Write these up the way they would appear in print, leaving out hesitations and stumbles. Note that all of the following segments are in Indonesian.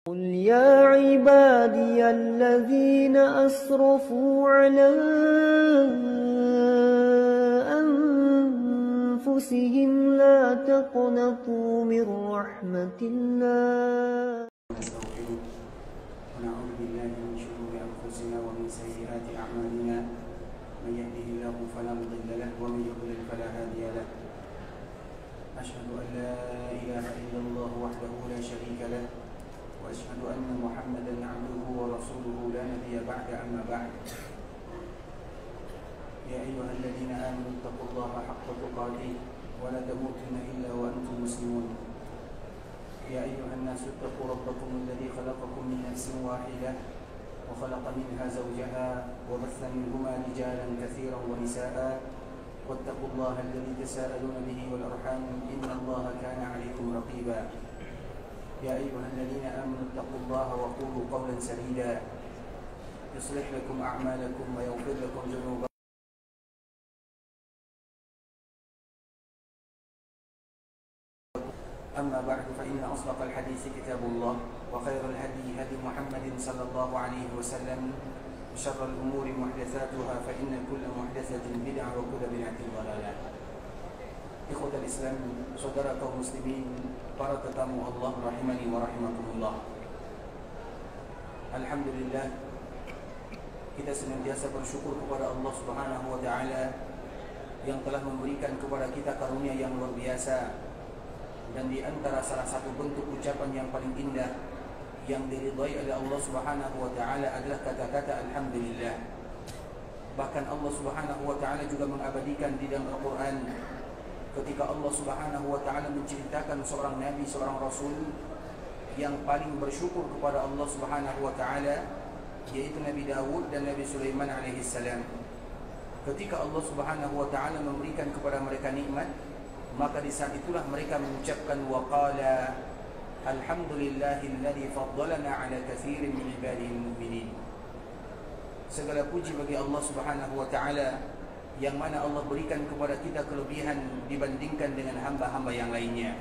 قل يا عبادي الذين أسرفوا على أنفسهم لا تقنطوا من رحمة الله ونعوذ بالله من شرور أنفسنا ومن سيئات أعمالنا من يهده الله فلا مضل له ومن يضلل فلا هادي له أشهد أن لا إله إلا الله وحده لا شريك له وأشهد أن محمدا عبده ورسوله لا نبي بعد أما بعد يا أيها الذين آمنوا اتقوا الله حق تقاته ولا تموتن إلا وأنتم مسلمون يا أيها الناس اتقوا ربكم الذي خلقكم من نفس واحدة وخلق منها زوجها وبث منهما رجالا كثيرا ونساء واتقوا الله الذي تساءلون به والأرحام إن الله كان عليكم رقيبا يا أيها الذين آمنوا اتقوا الله وقولوا قولا سديدا يصلح لكم أعمالكم ويغفر لكم ذنوبكم أما بعد فإن أصدق الحديث كتاب الله وخير الهدي هدي محمد صلى الله عليه وسلم وشر الأمور محدثاتها فإن كل محدثة بدعة وكل بدعة ضلالة. Ikhwatal Islam, saudara kaum muslimin, para tetamu Allah rahimani wa rahimakumullah. Alhamdulillah, kita senantiasa bersyukur kepada Allah Subhanahu wa taala yang telah memberikan kepada kita karunia yang luar biasa. Dan di antara salah satu bentuk ucapan yang paling indah yang diridhai oleh Allah Subhanahu wa taala adalah kata-kata alhamdulillah. Bahkan Allah Subhanahu wa taala juga mengabadikan di dalam Al-Qur'an ketika Allah Subhanahu wa taala menceritakan seorang nabi, seorang rasul yang paling bersyukur kepada Allah Subhanahu wa taala, yaitu Nabi Dawud dan Nabi Sulaiman alaihi salam. Ketika Allah Subhanahu wa taala memberikan kepada mereka nikmat, maka di saat itulah mereka mengucapkan waqala alhamdulillahilladzi faddalana ala katsirin min ibadihi almu'minin. Segala puji bagi Allah Subhanahu wa taala yang mana Allah berikan kepada kita kelebihan dibandingkan dengan hamba-hamba yang lainnya.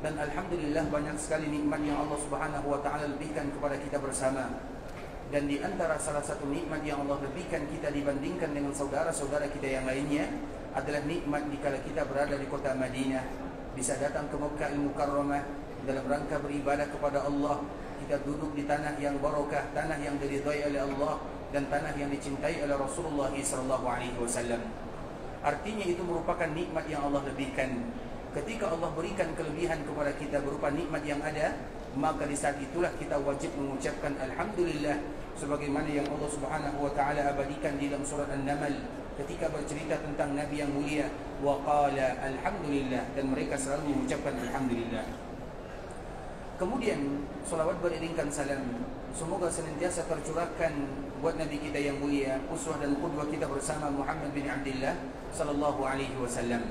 Dan alhamdulillah banyak sekali nikmat yang Allah Subhanahu wa taala lebihkan kepada kita bersama. Dan di antara salah satu nikmat yang Allah lebihkan kita dibandingkan dengan saudara-saudara kita yang lainnya adalah nikmat dikala kita berada di kota Madinah, bisa datang ke Makkah Al-Mukarramah dalam rangka beribadah kepada Allah. Kita duduk di tanah yang barokah, tanah yang diridhai oleh Allah dan tanah yang dicintai oleh Rasulullah SAW. Artinya itu merupakan nikmat yang Allah lebihkan. Ketika Allah berikan kelebihan kepada kita berupa nikmat yang ada, maka di saat itulah kita wajib mengucapkan alhamdulillah, sebagaimana yang Allah Subhanahu wa taala abadikan di dalam surat An-Naml ketika bercerita tentang Nabi yang mulia, wa qala alhamdulillah, dan mereka selalu mengucapkan alhamdulillah. Kemudian salawat beriringkan salam semoga senantiasa tercurahkan buat Nabi kita yang mulia, uswah dan qudwah kita bersama Muhammad bin Abdullah sallallahu alaihi wasallam.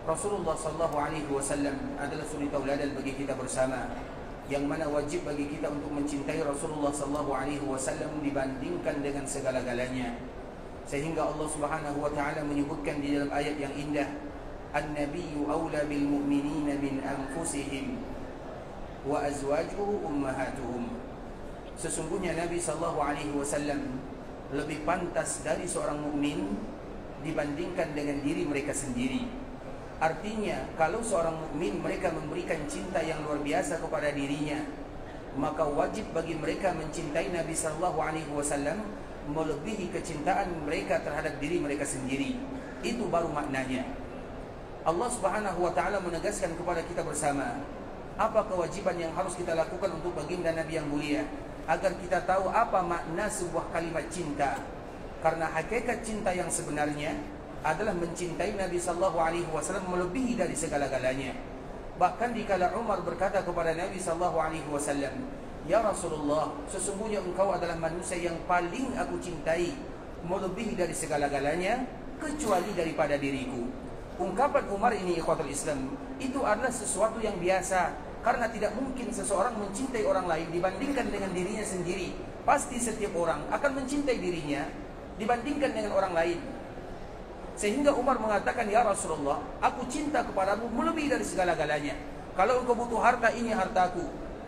Rasulullah sallallahu alaihi wasallam adalah suri tauladan bagi kita bersama, yang mana wajib bagi kita untuk mencintai Rasulullah sallallahu alaihi wasallam dibandingkan dengan segala-galanya. Sehingga Allah Subhanahu wa taala menyebutkan di dalam ayat yang indah, "An-nabiyyu aula bil mu'minina min anfusihim wa azwajuhu ummahatuhum." Sesungguhnya Nabi sallallahu alaihi wasallam lebih pantas dari seorang mukmin dibandingkan dengan diri mereka sendiri. Artinya, kalau seorang mukmin mereka memberikan cinta yang luar biasa kepada dirinya, maka wajib bagi mereka mencintai Nabi sallallahu alaihi wasallam melebihi kecintaan mereka terhadap diri mereka sendiri. Itu baru maknanya. Allah Subhanahu wa taala menegaskan kepada kita bersama apa kewajiban yang harus kita lakukan untuk baginda Nabi yang mulia, agar kita tahu apa makna sebuah kalimat cinta. Karena hakikat cinta yang sebenarnya adalah mencintai Nabi sallallahu alaihi wasallam melebihi dari segala-galanya. Bahkan dikala Umar berkata kepada Nabi sallallahu alaihi wasallam, "Ya Rasulullah, sesungguhnya engkau adalah manusia yang paling aku cintai melebihi dari segala-galanya kecuali daripada diriku." Ungkapan Umar ini, ikhwatul Islam, itu adalah sesuatu yang biasa, karena tidak mungkin seseorang mencintai orang lain dibandingkan dengan dirinya sendiri. Pasti setiap orang akan mencintai dirinya dibandingkan dengan orang lain. Sehingga Umar mengatakan, "Ya Rasulullah, aku cinta kepadamu melebihi dari segala-galanya. Kalau engkau butuh harta, ini hartaku.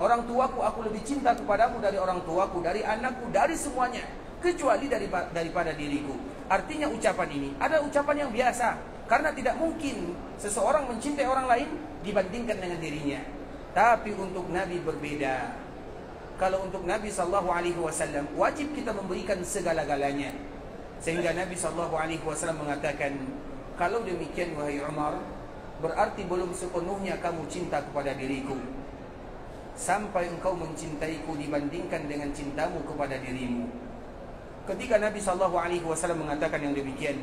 Orang tuaku, aku lebih cinta kepadamu dari orang tuaku, dari anakku, dari semuanya, kecuali daripada diriku. Artinya ucapan ini adalah ucapan yang biasa, karena tidak mungkin seseorang mencintai orang lain dibandingkan dengan dirinya. Tapi untuk Nabi berbeda. Kalau untuk Nabi SAW wajib kita memberikan segala-galanya. Sehingga Nabi SAW mengatakan, kalau demikian wahai Umar, berarti belum sepenuhnya kamu cinta kepada diriku, sampai engkau mencintaiku dibandingkan dengan cintamu kepada dirimu. Ketika Nabi SAW mengatakan yang demikian,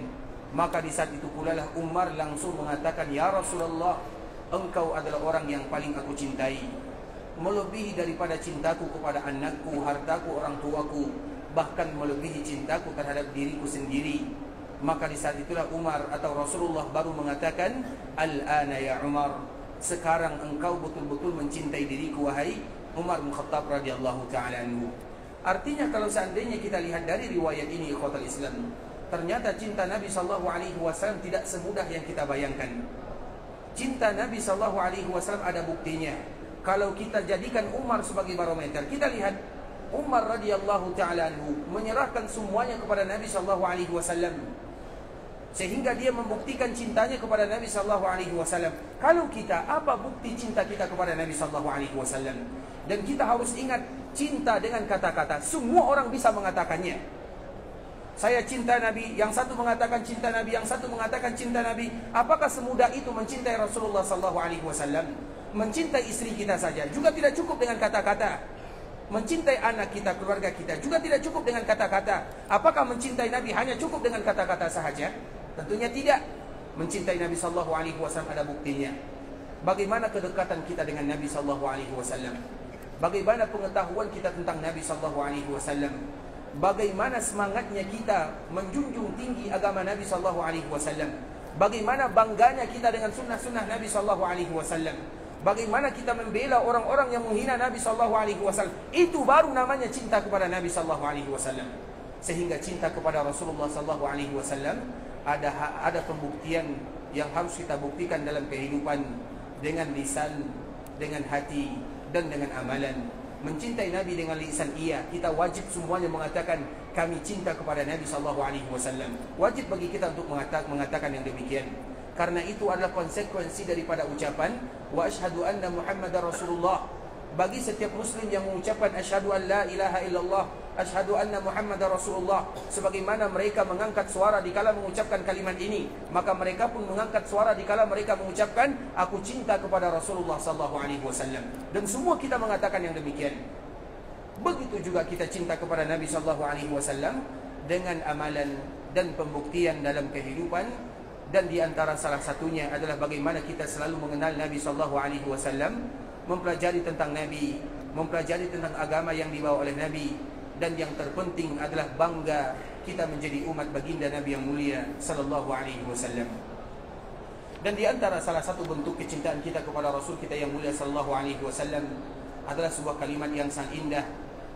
maka di saat itu pula lah Umar langsung mengatakan, ya Rasulullah, engkau adalah orang yang paling aku cintai, melebihi daripada cintaku kepada anakku, hartaku, orang tuaku, bahkan melebihi cintaku terhadap diriku sendiri. Maka di saat itulah Umar atau Rasulullah baru mengatakan, al-ana ya Umar, sekarang engkau betul-betul mencintai diriku wahai Umar bin Khattab radhiyallahu ta'ala anhu. Artinya kalau seandainya kita lihat dari riwayat ini, ikhwatal Islam, ternyata cinta Nabi SAW tidak semudah yang kita bayangkan. Cinta Nabi SAW ada buktinya. Kalau kita jadikan Umar sebagai barometer, kita lihat Umar radhiyallahu ta'ala anhu menyerahkan semuanya kepada Nabi SAW, sehingga dia membuktikan cintanya kepada Nabi SAW. Kalau kita, apa bukti cinta kita kepada Nabi SAW? Dan kita harus ingat, cinta dengan kata-kata, semua orang bisa mengatakannya. Saya cinta Nabi, yang satu mengatakan cinta Nabi, yang satu mengatakan cinta Nabi. Apakah semudah itu mencintai Rasulullah SAW? Mencintai istri kita saja juga tidak cukup dengan kata-kata. Mencintai anak kita, keluarga kita juga tidak cukup dengan kata-kata. Apakah mencintai Nabi hanya cukup dengan kata-kata sahaja? Tentunya tidak. Mencintai Nabi SAW ada buktinya. Bagaimana kedekatan kita dengan Nabi SAW? Bagaimana pengetahuan kita tentang Nabi SAW? Bagaimana semangatnya kita menjunjung tinggi agama Nabi SAW? Bagaimana bangganya kita dengan sunnah-sunnah Nabi SAW? Bagaimana kita membela orang-orang yang menghina Nabi SAW? Itu baru namanya cinta kepada Nabi SAW. Sehingga cinta kepada Rasulullah SAW ada pembuktian yang harus kita buktikan dalam kehidupan, dengan lisan, dengan hati, dan dengan amalan. Mencintai Nabi dengan lisan iya, kita wajib semuanya mengatakan kami cinta kepada Nabi SAW. Wajib bagi kita untuk mengatakan yang demikian. Karena itu adalah konsekuensi daripada ucapan wa asyhadu anna Muhammadar Rasulullah. Bagi setiap muslim yang mengucapkan asyhadu an la ilaha illallah, asyhadu anna Muhammadar Rasulullah, sebagaimana mereka mengangkat suara dikala mengucapkan kalimat ini, maka mereka pun mengangkat suara dikala mereka mengucapkan aku cinta kepada Rasulullah SAW. Dan semua kita mengatakan yang demikian. Begitu juga kita cinta kepada Nabi SAW dengan amalan dan pembuktian dalam kehidupan. Dan di antara salah satunya adalah bagaimana kita selalu mengenal Nabi SAW, mempelajari tentang Nabi, mempelajari tentang agama yang dibawa oleh Nabi. Dan yang terpenting adalah bangga kita menjadi umat baginda Nabi yang mulia SAW. Dan di antara salah satu bentuk kecintaan kita kepada Rasul kita yang mulia SAW adalah sebuah kalimat yang sangat indah,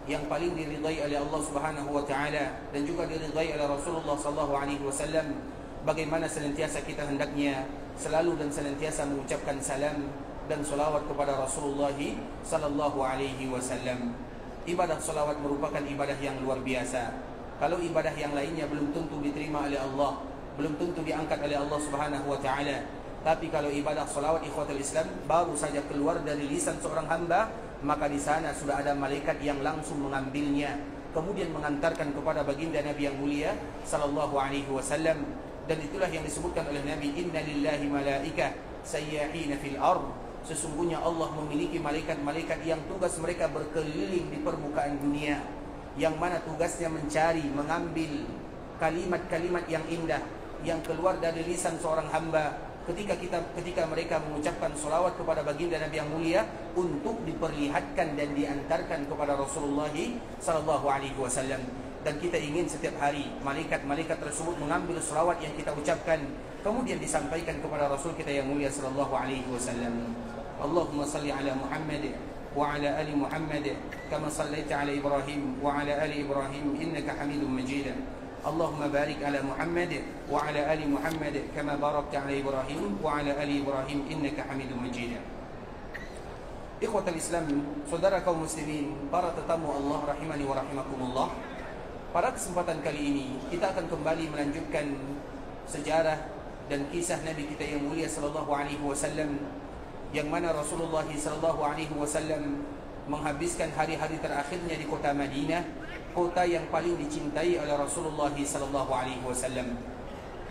yang paling diridai oleh Allah Subhanahu wa taala dan juga diridai oleh Rasulullah SAW. Bagaimana senantiasa kita hendaknya selalu dan senantiasa mengucapkan salam dan salawat kepada Rasulullah sallallahu alaihi wasallam. Ibadah salawat merupakan ibadah yang luar biasa. Kalau ibadah yang lainnya belum tentu diterima oleh Allah, belum tentu diangkat oleh Allah Subhanahu wa taala. Tapi kalau ibadah salawat ikhwatul Islam baru saja keluar dari lisan seorang hamba, maka di sana sudah ada malaikat yang langsung mengambilnya, kemudian mengantarkan kepada baginda Nabi yang mulia sallallahu alaihi wasallam. Dan itulah yang disebutkan oleh Nabi, inna lillahi malaika sayyahina fil ard. Sesungguhnya Allah memiliki malaikat-malaikat yang tugas mereka berkeliling di permukaan dunia, yang mana tugasnya mencari, mengambil kalimat-kalimat yang indah yang keluar dari lisan seorang hamba ketika mereka mengucapkan salawat kepada baginda Nabi yang mulia, untuk diperlihatkan dan diantarkan kepada Rasulullah sallallahu alaihi wasallam. Dan kita ingin setiap hari malaikat-malaikat tersebut mengambil salawat yang kita ucapkan, kemudian disampaikan kepada Rasul kita yang mulia sallallahu alaihi wasallam. Allahumma salli ala Muhammad wa ala ali Muhammad kama sallaita ala Ibrahim wa ala ali Ibrahim innaka Hamidum Majid. Allahumma barik ala Muhammad wa ala ali Muhammad kama barakta ala Ibrahim wa ala ali Ibrahim innaka Hamidum Majid. Ikhwatal Islam, saudara kaum muslimin, para tetamu Allah rahimani wa rahimakumullah. Pada kesempatan kali ini kita akan kembali melanjutkan sejarah dan kisah Nabi kita yang mulia sallallahu alaihi wasallam, yang mana Rasulullah sallallahu alaihi wasallam menghabiskan hari-hari terakhirnya di kota Madinah, kota yang paling dicintai oleh Rasulullah sallallahu alaihi wasallam.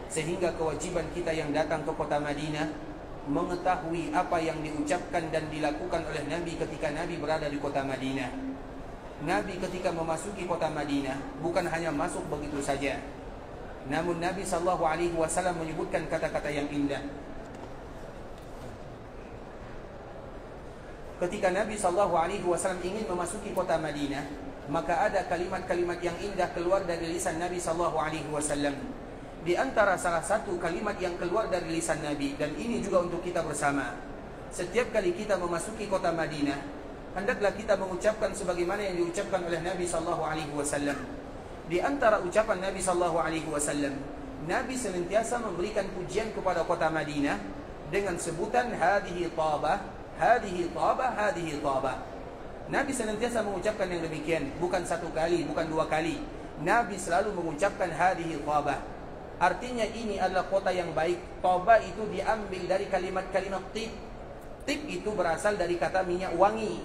Sehingga kewajiban kita yang datang ke kota Madinah mengetahui apa yang diucapkan dan dilakukan oleh Nabi ketika Nabi berada di kota Madinah. Nabi ketika memasuki kota Madinah bukan hanya masuk begitu saja, namun Nabi sallallahu alaihi wasallam menyebutkan kata-kata yang indah. Ketika Nabi sallallahu alaihi wasallam ingin memasuki kota Madinah, maka ada kalimat-kalimat yang indah keluar dari lisan Nabi sallallahu alaihi wasallam. Di antara salah satu kalimat yang keluar dari lisan Nabi, dan ini juga untuk kita bersama, setiap kali kita memasuki kota Madinah, hendaklah kita mengucapkan sebagaimana yang diucapkan oleh Nabi sallallahu alaihi wasallam. Di antara ucapan Nabi sallallahu alaihi wasallam, Nabi senantiasa memberikan pujian kepada kota Madinah dengan sebutan hadhihi tabah, hadhihi tabah, hadhihi tabah. Nabi senantiasa mengucapkan yang demikian, bukan satu kali, bukan dua kali. Nabi selalu mengucapkan hadhihi tabah. Artinya ini adalah kota yang baik. Taba itu diambil dari kalimat-kalimat tib. Tib itu berasal dari kata minyak wangi.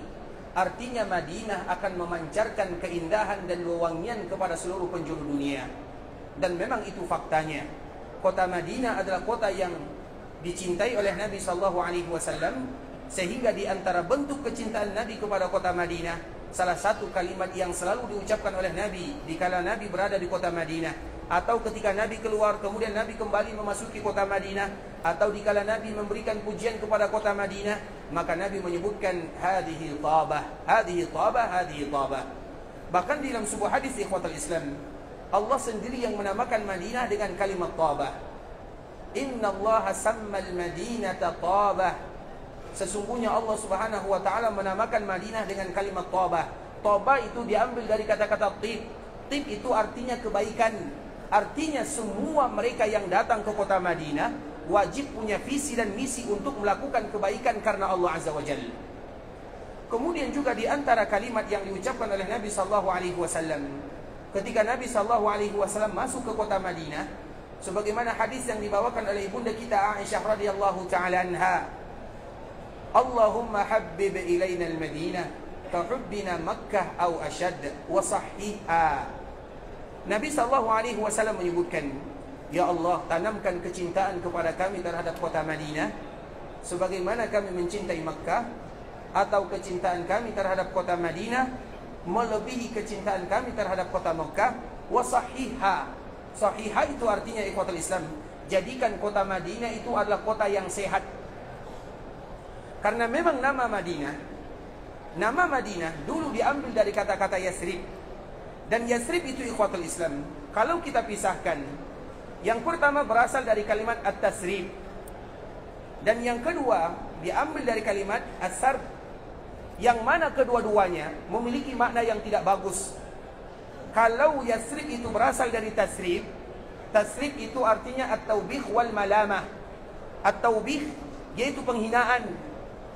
Artinya Madinah akan memancarkan keindahan dan wewangian kepada seluruh penjuru dunia. Dan memang itu faktanya. Kota Madinah adalah kota yang dicintai oleh Nabi SAW. Sehingga di antara bentuk kecintaan Nabi kepada kota Madinah, salah satu kalimat yang selalu diucapkan oleh Nabi dikala Nabi berada di kota Madinah, atau ketika Nabi keluar kemudian Nabi kembali memasuki kota Madinah, atau dikala Nabi memberikan pujian kepada kota Madinah, maka Nabi menyebutkan hadhihi tabah, hadhihi tabah, hadhihi tabah. Bahkan di dalam sebuah hadis ikhwatul Islam, Allah sendiri yang menamakan Madinah dengan kalimat tabah. Innallaha sammal madinata tabah. Sesungguhnya Allah Subhanahu wa taala menamakan Madinah dengan kalimat tabah. Tabah itu diambil dari kata-kata tib. Tib itu artinya kebaikan. Artinya semua mereka yang datang ke kota Madinah wajib punya visi dan misi untuk melakukan kebaikan karena Allah Azza wa Jalla. Kemudian juga di antara kalimat yang diucapkan oleh Nabi sallallahu alaihi wasallam ketika Nabi sallallahu alaihi wasallam masuk ke kota Madinah, sebagaimana hadis yang dibawakan oleh ibunda kita Aisyah radhiyallahu taala anha, Allahumma habbib ilaina al-Madinah kahubbina Makkah aw ashad wa sahhiha. Nabi sallallahu alaihi wasallam menyebutkan, ya Allah, tanamkan kecintaan kepada kami terhadap kota Madinah sebagaimana kami mencintai Makkah, atau kecintaan kami terhadap kota Madinah melebihi kecintaan kami terhadap kota Makkah, wa sahhiha. Sahhiha itu artinya ikhwatul Islam, jadikan kota Madinah itu adalah kota yang sehat. Karena memang nama Madinah dulu diambil dari kata-kata Yasrib. Dan Yasrib itu ikhwatul Islam, kalau kita pisahkan, yang pertama berasal dari kalimat at-tasrib, dan yang kedua diambil dari kalimat as-sarb, yang mana kedua-duanya memiliki makna yang tidak bagus. Kalau Yasrib itu berasal dari tasrib, tasrib itu artinya at-taubih wal malamah. At-taubih yaitu penghinaan,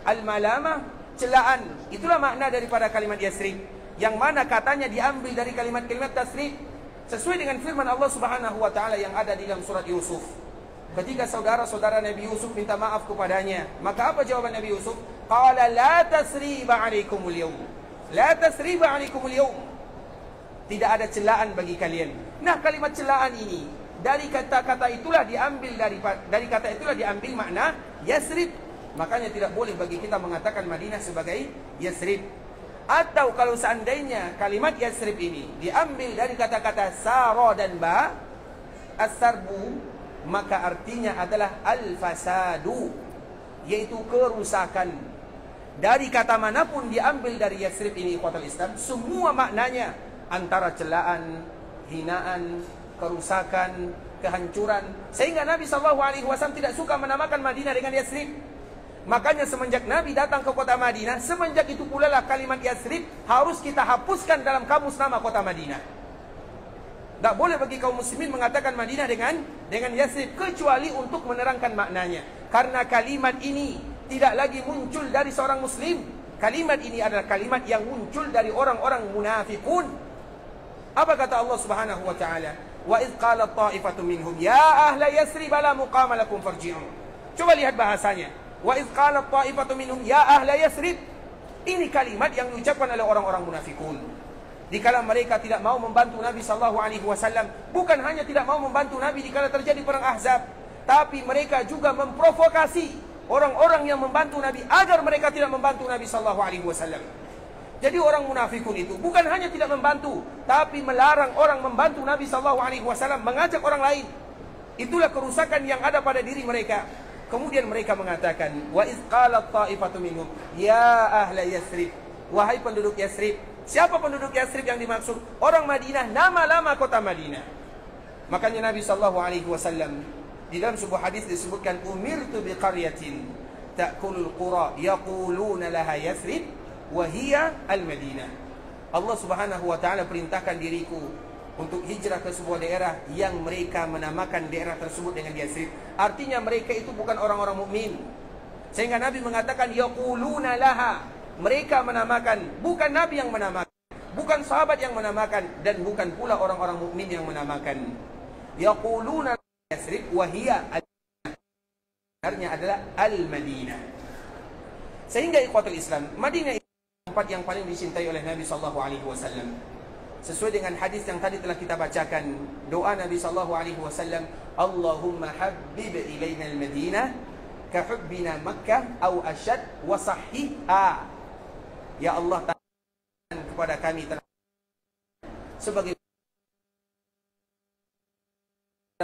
al-malamah celaan. Itulah makna daripada kalimat Yasrib, yang mana katanya diambil dari kalimat-kalimat tasrib, sesuai dengan firman Allah Subhanahu wa taala yang ada di dalam surat Yusuf. Ketika saudara-saudara Nabi Yusuf minta maaf kepadanya, maka apa jawaban Nabi Yusuf? Qala la tasriba 'alaikumul yawm. La tasriba 'alaikumul yawm. Tidak ada celaan bagi kalian. Nah, kalimat celaan ini dari kata-kata itulah diambil dari kata itulah diambil makna Yasrib. Makanya tidak boleh bagi kita mengatakan Madinah sebagai Yasrib. Atau kalau seandainya kalimat Yasrib ini diambil dari kata-kata sara dan ba, as-sarbu, maka artinya adalah al-fasadu, yaitu kerusakan. Dari kata manapun diambil dari Yasrib ini ikhwatul Islam, semua maknanya antara celaan, hinaan, kerusakan, kehancuran. Sehingga Nabi SAW tidak suka menamakan Madinah dengan Yasrib. Makanya semenjak Nabi datang ke kota Madinah, semenjak itu pula lah kalimat Yasrib harus kita hapuskan dalam kamus nama kota Madinah. Tak boleh bagi kaum muslimin mengatakan Madinah dengan Yasrib, kecuali untuk menerangkan maknanya. Karena kalimat ini tidak lagi muncul dari seorang muslim. Kalimat ini adalah kalimat yang muncul dari orang-orang munafikun. Apa kata Allah Subhanahu wa taala? Wa idz qalat ta'ifatu minhum ya ahla Yathrib la muqama lakum farji'u. Coba lihat bahasanya. Wa idz qalat ta'ifatu minhum ya ahla Yathrib. Ini kalimat yang diucapkan oleh orang-orang munafikun. Dikala mereka tidak mau membantu Nabi sallallahu alaihi wasallam, bukan hanya tidak mau membantu Nabi dikala terjadi perang Ahzab, tapi mereka juga memprovokasi orang-orang yang membantu Nabi agar mereka tidak membantu Nabi sallallahu alaihi wasallam. Jadi orang munafikun itu bukan hanya tidak membantu, tapi melarang orang membantu Nabi sallallahu alaihi wasallam, mengajak orang lain. Itulah kerusakan yang ada pada diri mereka. Kemudian mereka mengatakan, wa iz qalat ta'ifatu minhum ya ahla Yathrib, wahai penduduk Yathrib. Siapa penduduk Yathrib yang dimaksud? Orang Madinah, nama-nama kota Madinah. Makanya Nabi sallallahu alaihi wasallam di dalam sebuah hadis disebutkan, umirtu biqaryatin ta'kulul qura yaquluna laha Yathrib wa hiya al-Madinah. Allah Subhanahu wa taala perintahkan diriku untuk hijrah ke sebuah daerah yang mereka menamakan daerah tersebut dengan Yathrib. Artinya mereka itu bukan orang-orang mukmin. Sehingga Nabi mengatakan yaquluna laha. Mereka menamakan, bukan Nabi yang menamakan, bukan sahabat yang menamakan, dan bukan pula orang-orang mukmin yang menamakan. Yaquluna Yathrib wa hiya al-Madinah, adalah al-Madinah. Sehingga ikhwatul Islam, Madinah itu tempat yang paling dicintai oleh Nabi sallallahu alaihi wasallam. Sesuai dengan hadis yang tadi telah kita bacakan, doa Nabi sallallahu alaihi wasallam, Allahumma habbib ilaina al-Madinah ka hubbina Makkah au ashad wa sahihha. Ya Allah, tanamkan kepada kami sebagai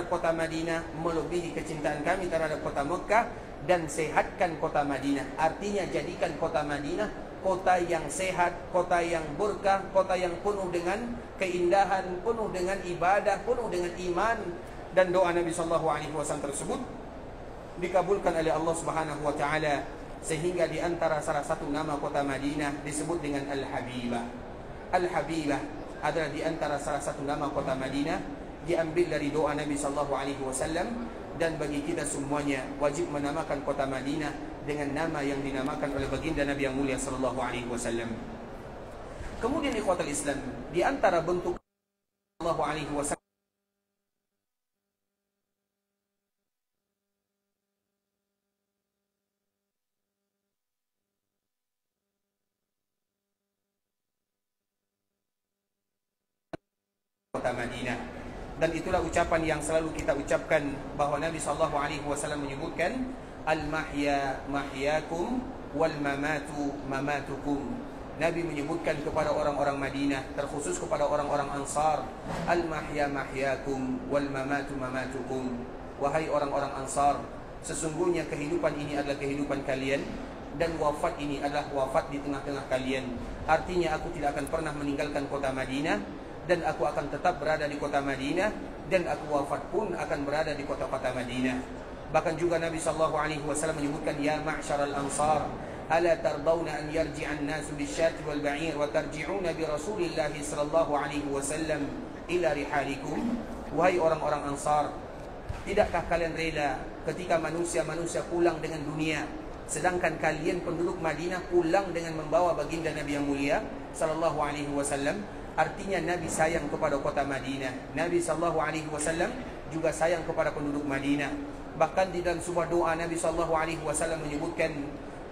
kota Madinah melebihi kecintaan kami terhadap kota Mekah, dan sehatkan kota Madinah. Artinya jadikan kota Madinah kota yang sehat, kota yang berkah, kota yang penuh dengan keindahan, penuh dengan ibadah, penuh dengan iman. Dan doa Nabi sallallahu alaihi wasallam tersebut dikabulkan oleh Allah Subhanahu wa taala, sehingga di antara salah satu nama kota Madinah disebut dengan Al-Habibah. Al-Habibah adalah di antara salah satu nama kota Madinah, diambil dari doa Nabi sallallahu alaihi wasallam, dan bagi kita semuanya wajib menamakan kota Madinah dengan nama yang dinamakan oleh baginda Nabi yang mulia sallallahu alaihi wasallam. Kemudian ikhwatul Islam, di antara bentuk sallallahu alaihi wasallam kota Madinah. Dan itulah ucapan yang selalu kita ucapkan, bahwa Nabi sallallahu alaihi wasallam menyebutkan al-mahya mahyakum wal mamatu mamatukum. Nabi menyebutkan kepada orang-orang Madinah, terkhusus kepada orang-orang Ansar, al-mahya mahyakum wal mamatu mamatukum. Wahai orang-orang Ansar, sesungguhnya kehidupan ini adalah kehidupan kalian, dan wafat ini adalah wafat di tengah-tengah kalian. Artinya aku tidak akan pernah meninggalkan kota Madinah, dan aku akan tetap berada di kota Madinah, dan aku wafat pun akan berada di kota-kota Madinah. Bahkan juga Nabi sallallahu alaihi wasallam menyebutkan, ya ma'syaral ansar, ala tardawna an yarji'an nasu bisyati wal ba'ir wa tarji'una bi Rasulillah sallallahu alaihi wasallam ila rihalikum. Wahai orang-orang Ansar, tidakkah kalian rela ketika manusia-manusia pulang dengan dunia, sedangkan kalian penduduk Madinah pulang dengan membawa baginda Nabi yang mulia sallallahu alaihi wasallam? Artinya Nabi sayang kepada kota Madinah. Nabi sallallahu alaihi wasallam juga sayang kepada penduduk Madinah. Bahkan di dalam sebuah doa Nabi sallallahu alaihi wasallam menyebutkan,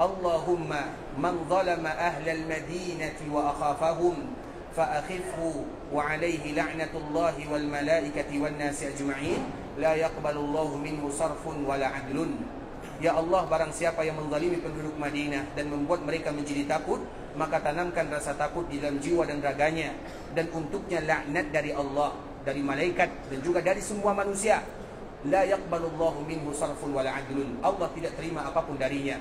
Allahumma man zalama ahlal madinati wa akhafahum fa akhifhu wa alaihi la'natullahi wal malaikati wan nasi ajma'in la yaqbalullahu minhu sarfun wala adlun. Ya Allah, barang siapa yang menzalimi penduduk Madinah dan membuat mereka menjadi takut, maka tanamkan rasa takut di dalam jiwa dan raganya, dan untuknya laknat dari Allah, dari malaikat, dan juga dari semua manusia. La yaqbalullahu minhu sarfun wala adlun. Allah tidak terima apapun darinya.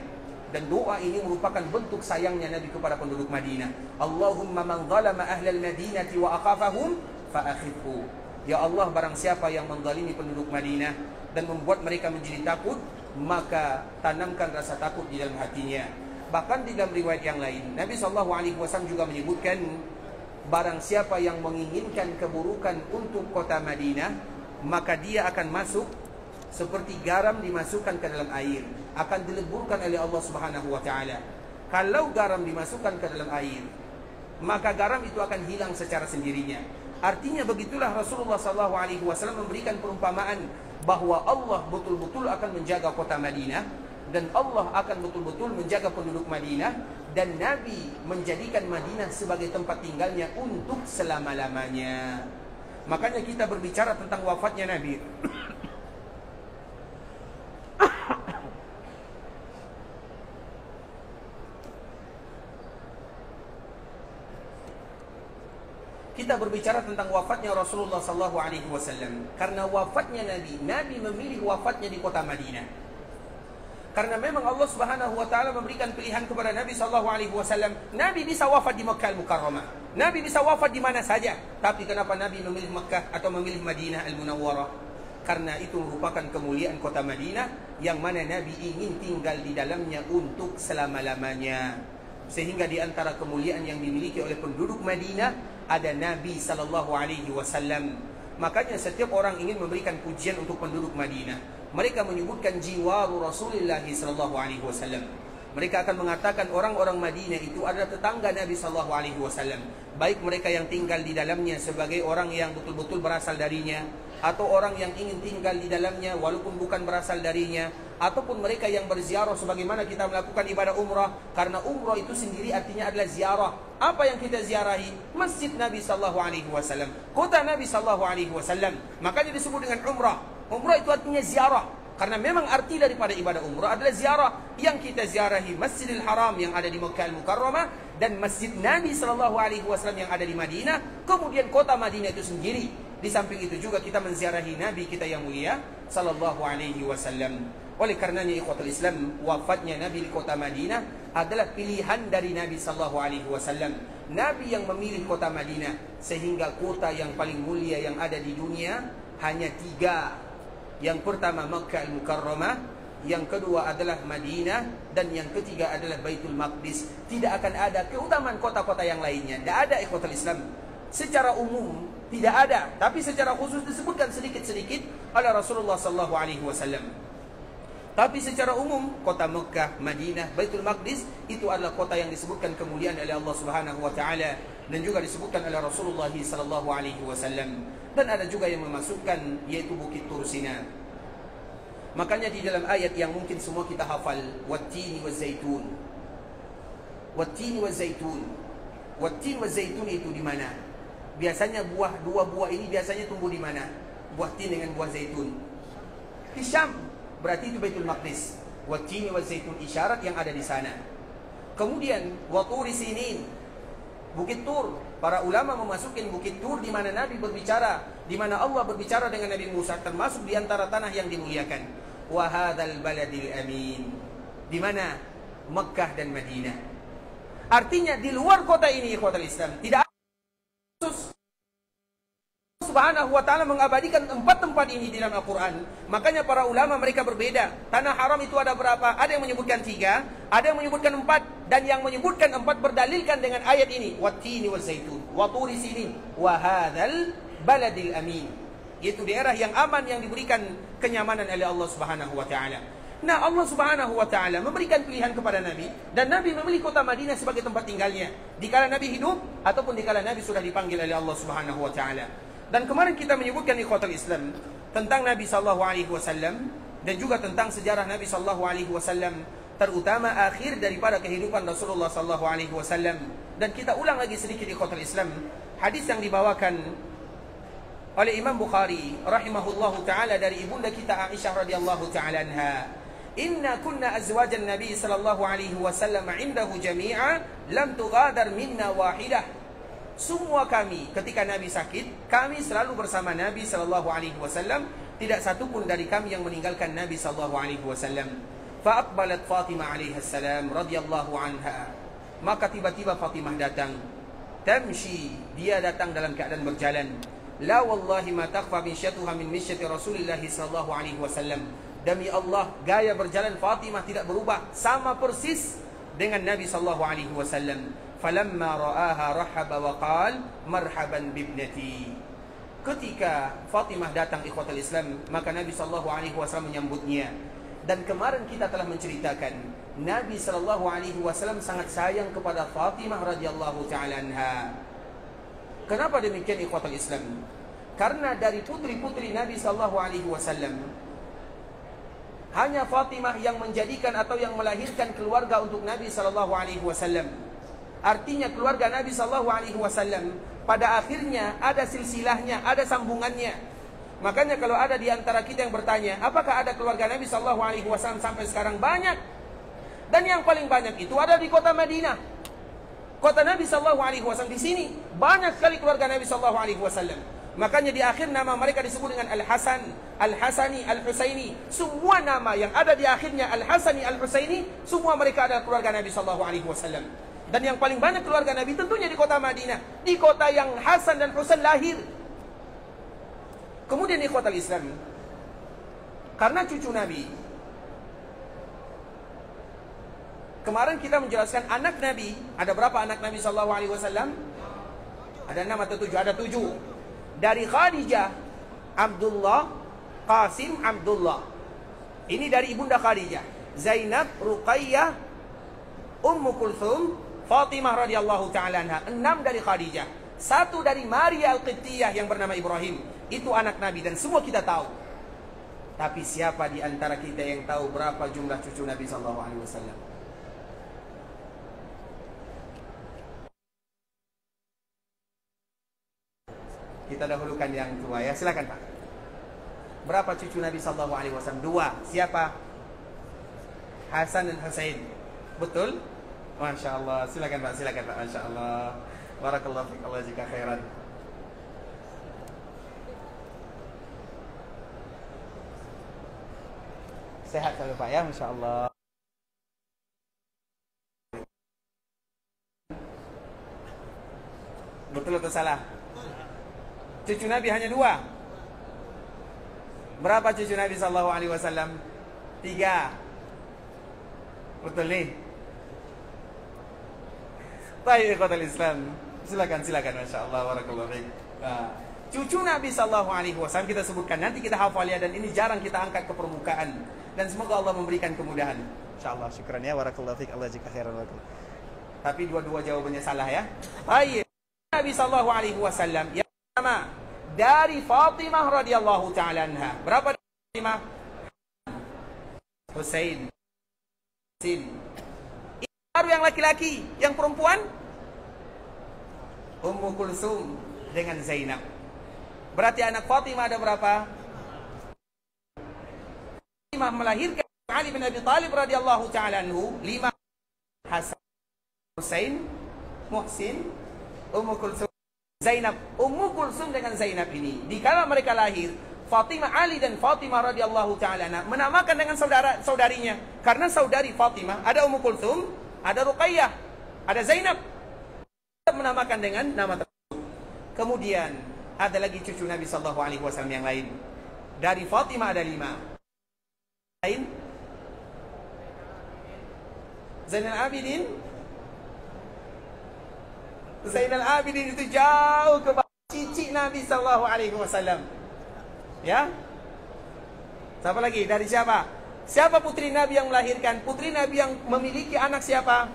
Dan doa ini merupakan bentuk sayangnya Nabi kepada penduduk Madinah. Allahumma man zalama ahlal madinati wa aqafahum fa akhifhu. Ya Allah, barang siapa yang menzalimi penduduk Madinah dan membuat mereka menjadi takut, maka tanamkan rasa takut di dalam hatinya. Bahkan di dalam riwayat yang lain, Nabi SAW juga menyebutkan, barang siapa yang menginginkan keburukan untuk kota Madinah, maka dia akan masuk seperti garam dimasukkan ke dalam air, akan dileburkan oleh Allah Subhanahu wa taala. Kalau garam dimasukkan ke dalam air, maka garam itu akan hilang secara sendirinya. Artinya begitulah Rasulullah SAW memberikan perumpamaan bahwa Allah betul-betul akan menjaga kota Madinah, dan Allah akan betul-betul menjaga penduduk Madinah, dan Nabi menjadikan Madinah sebagai tempat tinggalnya untuk selama-lamanya. Makanya kita berbicara tentang wafatnya Nabi. Kita berbicara tentang wafatnya Rasulullah SAW karena wafatnya Nabi memilih wafatnya di kota Madinah. Karena memang Allah Subhanahu wa taala memberikan pilihan kepada Nabi SAW. Nabi bisa wafat di Makkah Al-Mukarramah. Nabi bisa wafat di mana saja. Tapi kenapa Nabi memilih Makkah atau memilih Madinah Al-Munawwarah? Karena itu merupakan kemuliaan kota Madinah yang mana Nabi ingin tinggal di dalamnya untuk selama-lamanya. Sehingga di antara kemuliaan yang dimiliki oleh penduduk Madinah ada Nabi SAW. Makanya setiap orang ingin memberikan pujian untuk penduduk Madinah. Mereka menyebutkan jiwaru Rasulullah SAW. Mereka akan mengatakan orang-orang Madinah itu adalah tetangga Nabi SAW. Baik mereka yang tinggal di dalamnya sebagai orang yang betul-betul berasal darinya, atau orang yang ingin tinggal di dalamnya walaupun bukan berasal darinya, ataupun mereka yang berziarah sebagaimana kita melakukan ibadah umrah. Karena umrah itu sendiri artinya adalah ziarah. Apa yang kita ziarahi? Masjid Nabi SAW, kota Nabi SAW. Makanya disebut dengan umrah. Umrah itu artinya ziarah. Karena memang arti daripada ibadah umrah adalah ziarah. Yang kita ziarahi Masjidil Haram yang ada di Makkah Al-Mukarramah dan Masjid Nabi SAW yang ada di Madinah. Kemudian kota Madinah itu sendiri. Di samping itu juga kita menziarahi Nabi kita yang mulia SAW. Oleh karenanya ikhwatul Islam, wafatnya Nabi di kota Madinah adalah pilihan dari Nabi SAW. Nabi yang memilih kota Madinah, sehingga kota yang paling mulia yang ada di dunia hanya 3. Yang pertama Makkah Al-Mukarramah, yang kedua adalah Madinah, dan yang ketiga adalah Baitul Maqdis. Tidak akan ada keutamaan kota-kota yang lainnya. Tidak ada ikhwatul Islam. Secara umum tidak ada, tapi secara khusus disebutkan sedikit-sedikit oleh Rasulullah SAW. Tapi secara umum kota Mekah, Madinah, Baitul Maqdis itu adalah kota yang disebutkan kemuliaan oleh Allah Subhanahu wa taala dan juga disebutkan oleh Rasulullah SAW. Dan ada juga yang memasukkan yaitu Bukit Tursina. Makanya di dalam ayat yang mungkin semua kita hafal, Wattini wazzaitun. Wattini wazzaitun. Wattin wazzaitun itu di mana? Biasanya dua buah ini biasanya tumbuh di mana? Buah tin dengan buah zaitun. Di Syam. Berarti itu Baitul Maqdis. Wattini wazzaitun, isyarat yang ada di sana. Kemudian Waturi Sinin, Bukit Tur. Para ulama memasukin Bukit Tur di mana Nabi berbicara, di mana Allah berbicara dengan Nabi Musa, termasuk di antara tanah yang dimuliakan. Wa hadzal baladil amin. Di mana? Mekkah dan Madinah. Artinya di luar kota ini ikhwatul Islam tidak ada khusus. Subhanahu wa ta'ala mengabadikan 4 tempat ini di dalam Al-Quran. Makanya para ulama mereka berbeda. Tanah haram itu ada berapa? Ada yang menyebutkan 3, ada yang menyebutkan 4, dan yang menyebutkan 4 berdalilkan dengan ayat ini. Wattini wazzaitun, waturi sinin, wa hadzal baladil amin. Yaitu daerah yang aman, yang diberikan kenyamanan oleh Allah Subhanahu wa ta'ala. Nah, Allah Subhanahu wa ta'ala memberikan pilihan kepada Nabi, dan Nabi memilih kota Madinah sebagai tempat tinggalnya dikala Nabi hidup ataupun dikala Nabi sudah dipanggil oleh Allah Subhanahu wa ta'ala. Dan kemarin kita menyebutkan ikhwatul Islam tentang Nabi SAW dan juga tentang sejarah Nabi SAW, terutama akhir daripada kehidupan Rasulullah SAW. Dan kita ulang lagi sedikit ikhwatul Islam hadis yang dibawakan oleh Imam Bukhari rahimahullahu ta'ala dari ibunda kita Aisyah radhiyallahu ta'ala anha. Inna kunna azwajan Nabi sallallahu alaihi wasallam indahu jami'a lam tughadar minna wahidah. Semua kami ketika Nabi sakit, kami selalu bersama Nabi sallallahu alaihi wasallam, tidak satu pun dari kami yang meninggalkan Nabi sallallahu alaihi wasallam. Fa aqbalat Fatimah alaihi salam radhiyallahu anha. Maka tiba-tiba Fatimah datang. Tamshi, dia datang dalam keadaan berjalan. La wallahi ma takhfa min syatuha min misyati Rasulillah sallallahu alaihi wasallam. Demi Allah, gaya berjalan Fatimah tidak berubah, sama persis dengan Nabi sallallahu alaihi wasallam. Falamma ra'aha rahaba wa qala marhaban bibnati. Ketika Fatimah datang ikhwatul Islam, maka Nabi sallallahu alaihi wasallam menyambutnya. Dan kemarin kita telah menceritakan Nabi SAW sangat sayang kepada Fatimah radhiyallahu ta'ala anha. Kenapa demikian ikhwatul Islam? Karena dari putri-putri Nabi SAW hanya Fatimah yang menjadikan atau yang melahirkan keluarga untuk Nabi SAW. Artinya keluarga Nabi SAW pada akhirnya ada silsilahnya, ada sambungannya. Makanya kalau ada di antara kita yang bertanya, apakah ada keluarga Nabi SAW sampai sekarang? Banyak. Dan yang paling banyak itu ada di kota Madinah. Kota Nabi SAW di sini banyak sekali keluarga Nabi SAW. Makanya di akhir nama mereka disebut dengan Al-Hasan, Al-Hasani, Al-Husaini. Semua nama yang ada di akhirnya Al-Hasani, Al-Husaini, semua mereka adalah keluarga Nabi SAW. Dan yang paling banyak keluarga Nabi tentunya di kota Madinah, di kota yang Hasan dan Husain lahir. Kemudian ikhwatal Islam, karena cucu Nabi, kemarin kita menjelaskan anak Nabi, ada berapa anak Nabi SAW? Ada 6 atau 7? Ada 7. Dari Khadijah, Abdullah, Qasim, Abdullah. Ini dari ibunda Khadijah. Zainab, Ruqayyah, Ummu Kulthum, Fatimah radhiyallahu ta'ala anha. 6 dari Khadijah. 1 dari Maria Al-Qibtiyah yang bernama Ibrahim. Itu anak Nabi dan semua kita tahu. Tapi siapa di antara kita yang tahu berapa jumlah cucu Nabi SAW? Kita dahulukan yang tua ya, silakan Pak. Berapa cucu Nabi SAW? 2. Siapa? Hasan dan Husain. Betul? Masya Allah. Silakan Pak, silakan Pak. Masya Allah. Barakallahu fiik, Allah jika khairan. Sehat sampai Pak ya, Masya Allah. Betul atau salah? Cucu Nabi hanya 2. Berapa cucu Nabi SAW? 3. Betul nih? Baik, ikhwatul Islam. Silakan, Masya Allah. Barakallahu fiik. Cucu Nabi SAW kita sebutkan, nanti kita hafal ya, dan ini jarang kita angkat ke permukaan. Dan semoga Allah memberikan kemudahan. InsyaAllah, syukran ya. Barakallahu fiik, Allah jika khairan. Tapi dua-dua jawabannya salah ya. Baik. Nabi SAW yang pertama dari Fatimah radhiyallahu ta'ala anha. Berapa dari Fatimah? Husain. Baru yang laki-laki, yang perempuan Ummu Kulsum dengan Zainab. Berarti anak Fatimah ada berapa? Fatimah melahirkan Ali bin Abi Thalib radhiyallahu ta'ala anhu 5. Hasan, Husain, Muhsin, Ummu Kulsum, Zainab. Ummu Kulsum dengan Zainab ini, dikala mereka lahir, Fatimah, Ali dan Fatimah radhiyallahu ta'ala anha menamakan dengan saudarinya. Karena saudari Fatimah ada Ummu Kulsum, ada Ruqayyah, ada Zainab, menamakan dengan nama tersebut. Kemudian ada lagi cucu Nabi SAW yang lain. Dari Fatimah ada 5. Lain Zainal Abidin. Zainal Abidin itu jauh ke bawah cici Nabi SAW. Ya. Siapa lagi? Dari siapa? Siapa putri Nabi yang melahirkan? Putri Nabi yang memiliki anak siapa?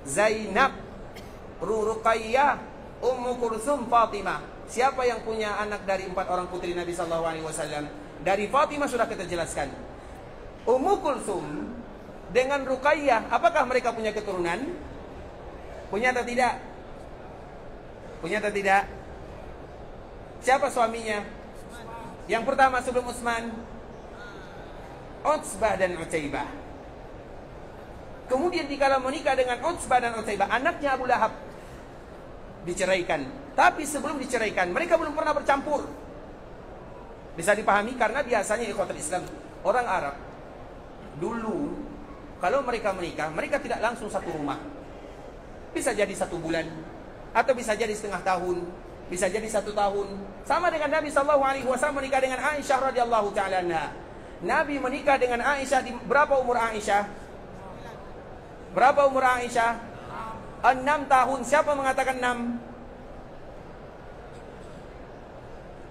Zainab, Ruqayyah, Ummu Kulsum, Fatimah. Siapa yang punya anak dari 4 orang putri Nabi SAW? Dari Fatimah sudah kita jelaskan. Ummu Kulsum dengan Ruqayyah, apakah mereka punya keturunan? Punya atau tidak? Punya atau tidak? Siapa suaminya? Yang pertama sebelum Utsman, Utsbah dan Utaibah. Kemudian dikala menikah dengan Utsbah dan Utaibah, anaknya Abu Lahab diceraikan. Tapi sebelum diceraikan, mereka belum pernah bercampur. Bisa dipahami karena biasanya ikhwatul Islam, orang Arab dulu kalau mereka menikah, mereka tidak langsung satu rumah. Bisa jadi 1 bulan, atau bisa jadi setengah tahun, bisa jadi 1 tahun. Sama dengan Nabi SAW menikah dengan Aisyah radhiyallahu ta'ala anha. Nabi menikah dengan Aisyah di berapa umur Aisyah? Berapa umur Aisyah? 6 tahun. Siapa mengatakan 6?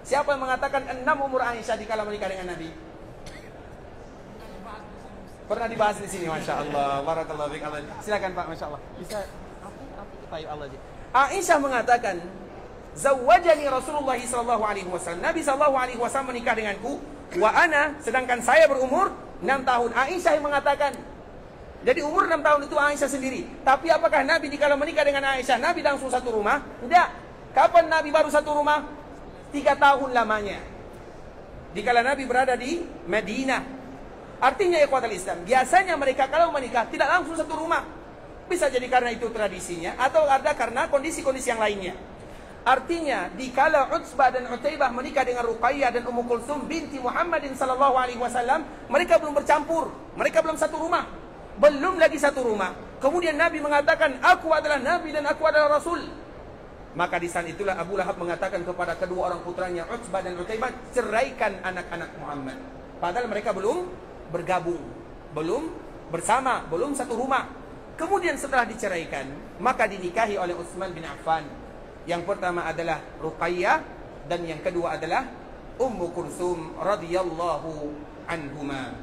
Siapa yang mengatakan 6 umur Aisyah dikala menikah dengan Nabi? Pernah dibahas di sini, masya Allah. Barakallahu fiik. Silakan Pak, masya Allah. Bisa apa Allah sih? Aisyah mengatakan, zawwajani Rasulullah sallallahu alaihi wasallam. Nabi sallallahu alaihi wasallam menikah denganku, wa ana, sedangkan saya berumur 6 tahun. Aisyah yang mengatakan. Jadi umur 6 tahun itu Aisyah sendiri. Tapi apakah Nabi dikala menikah dengan Aisyah, Nabi langsung satu rumah? Tidak. Kapan Nabi baru satu rumah? 3 tahun lamanya. Dikala Nabi berada di Madinah. Artinya ikhwatal Islam, biasanya mereka kalau menikah tidak langsung satu rumah. Bisa jadi karena itu tradisinya, atau ada karena kondisi-kondisi yang lainnya. Artinya, dikala Utsbah dan Utaibah menikah dengan Ruqayyah dan Ummu Kulsum binti Muhammadin sallallahu alaihi wasallam, mereka belum bercampur, mereka belum satu rumah, belum lagi satu rumah. Kemudian Nabi mengatakan, aku adalah Nabi dan aku adalah Rasul. Maka di saat itulah Abu Lahab mengatakan kepada kedua orang putranya Utsbah dan Utaibah, ceraikan anak-anak Muhammad. Padahal mereka belum bergabung, belum bersama, belum satu rumah. Kemudian setelah diceraikan, maka dinikahi oleh Utsman bin Affan. Yang pertama adalah Ruqayyah dan yang kedua adalah Ummu Kulsum radhiyallahu anhuma.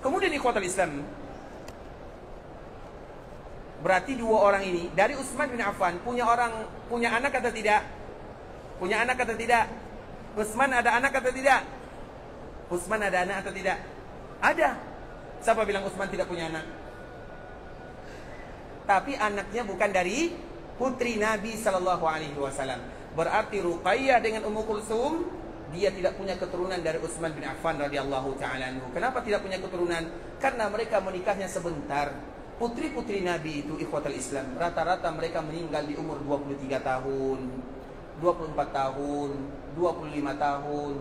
Kemudian ikhwatul Islam, berarti dua orang ini dari Utsman bin Affan punya anak atau tidak? Punya anak atau tidak? Utsman ada anak atau tidak? Utsman ada anak atau tidak? Ada. Siapa bilang Utsman tidak punya anak? Tapi anaknya bukan dari putri Nabi sallallahu alaihi wasallam. Berarti Ruqayyah dengan Ummu Kulsum dia tidak punya keturunan dari Utsman bin Affan radhiyallahu taala anhu. Kenapa tidak punya keturunan? Karena mereka menikahnya sebentar. Putri-putri Nabi itu ikhwatul Islam, rata-rata mereka meninggal di umur 23 tahun, 24 tahun, 25 tahun,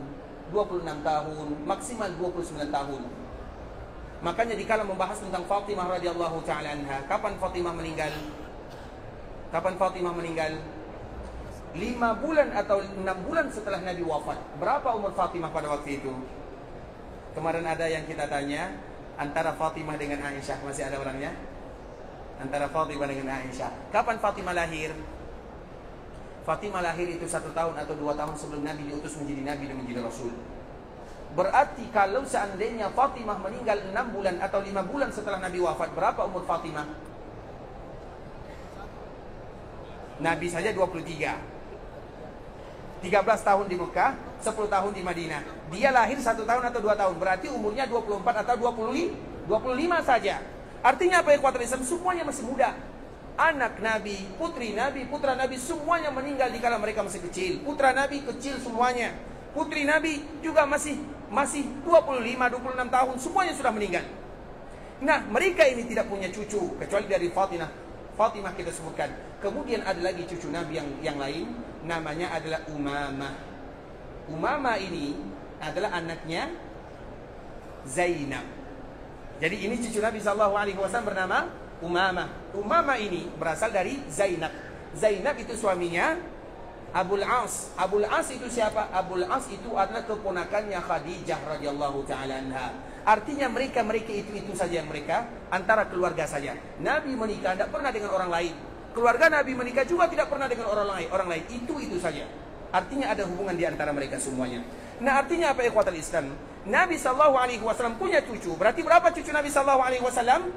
26 tahun, maksimal 29 tahun. Makanya dikala membahas tentang Fatimah radhiyallahu taala anha, kapan Fatimah meninggal? Kapan Fatimah meninggal? 5 bulan atau 6 bulan setelah Nabi wafat. Berapa umur Fatimah pada waktu itu? Kemarin ada yang kita tanya, antara Fatimah dengan Aisyah, masih ada orangnya? Antara Fatimah dengan Aisyah. Kapan Fatimah lahir? Fatimah lahir itu 1 tahun atau 2 tahun sebelum Nabi diutus menjadi Nabi dan menjadi Rasul. Berarti kalau seandainya Fatimah meninggal 6 bulan atau 5 bulan setelah Nabi wafat, berapa umur Fatimah? Nabi saja 23. 13 tahun di Mekah, 10 tahun di Madinah. Dia lahir 1 tahun atau 2 tahun. Berarti umurnya 24 atau 25 saja. Artinya apa ya ikhwatul Islam? Semuanya masih muda. Anak Nabi, putri Nabi, putra Nabi, semuanya meninggal dikala mereka masih kecil. Putra Nabi kecil semuanya. Putri Nabi juga masih 25-26 tahun, semuanya sudah meninggal. Nah, mereka ini tidak punya cucu kecuali dari Fatimah kita sebutkan. Kemudian ada lagi cucu Nabi yang lain, namanya adalah Umamah. Umamah ini adalah anaknya Zainab. Jadi ini cucu Nabi SAW bernama Umamah. Umamah ini berasal dari Zainab. Zainab itu suaminya Abul As. Abul As itu siapa? Abul As itu adalah keponakannya Khadijah radhiyallahu taala anha. Artinya mereka itu saja yang mereka antara keluarga saja. Nabi menikah tidak pernah dengan orang lain. Keluarga Nabi menikah juga tidak pernah dengan orang lain. Itu saja. Artinya ada hubungan di antara mereka semuanya. Nah, artinya apa ikhwatul Islam? Nabi sallallahu alaihi wasallam punya cucu. Berarti berapa cucu Nabi sallallahu alaihi wasallam?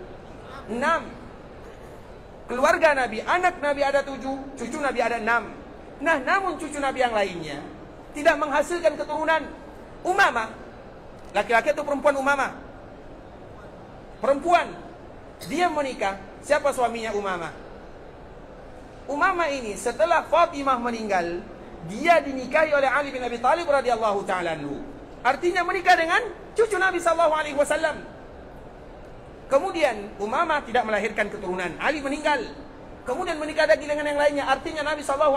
6. Keluarga Nabi, anak Nabi ada 7, cucu Nabi ada 6. Nah, namun cucu Nabi yang lainnya tidak menghasilkan keturunan. Umamah, laki-laki atau perempuan Umamah? Perempuan. Dia menikah. Siapa suaminya Umamah? Umamah ini setelah Fatimah meninggal, dia dinikahi oleh Ali bin Abi Thalib radhiyallahu taala anhu. Artinya menikah dengan cucu Nabi sallallahu alaihi wasallam. Kemudian Umamah tidak melahirkan keturunan. Ali meninggal. Kemudian menikah lagi dengan yang lainnya. Artinya Nabi SAW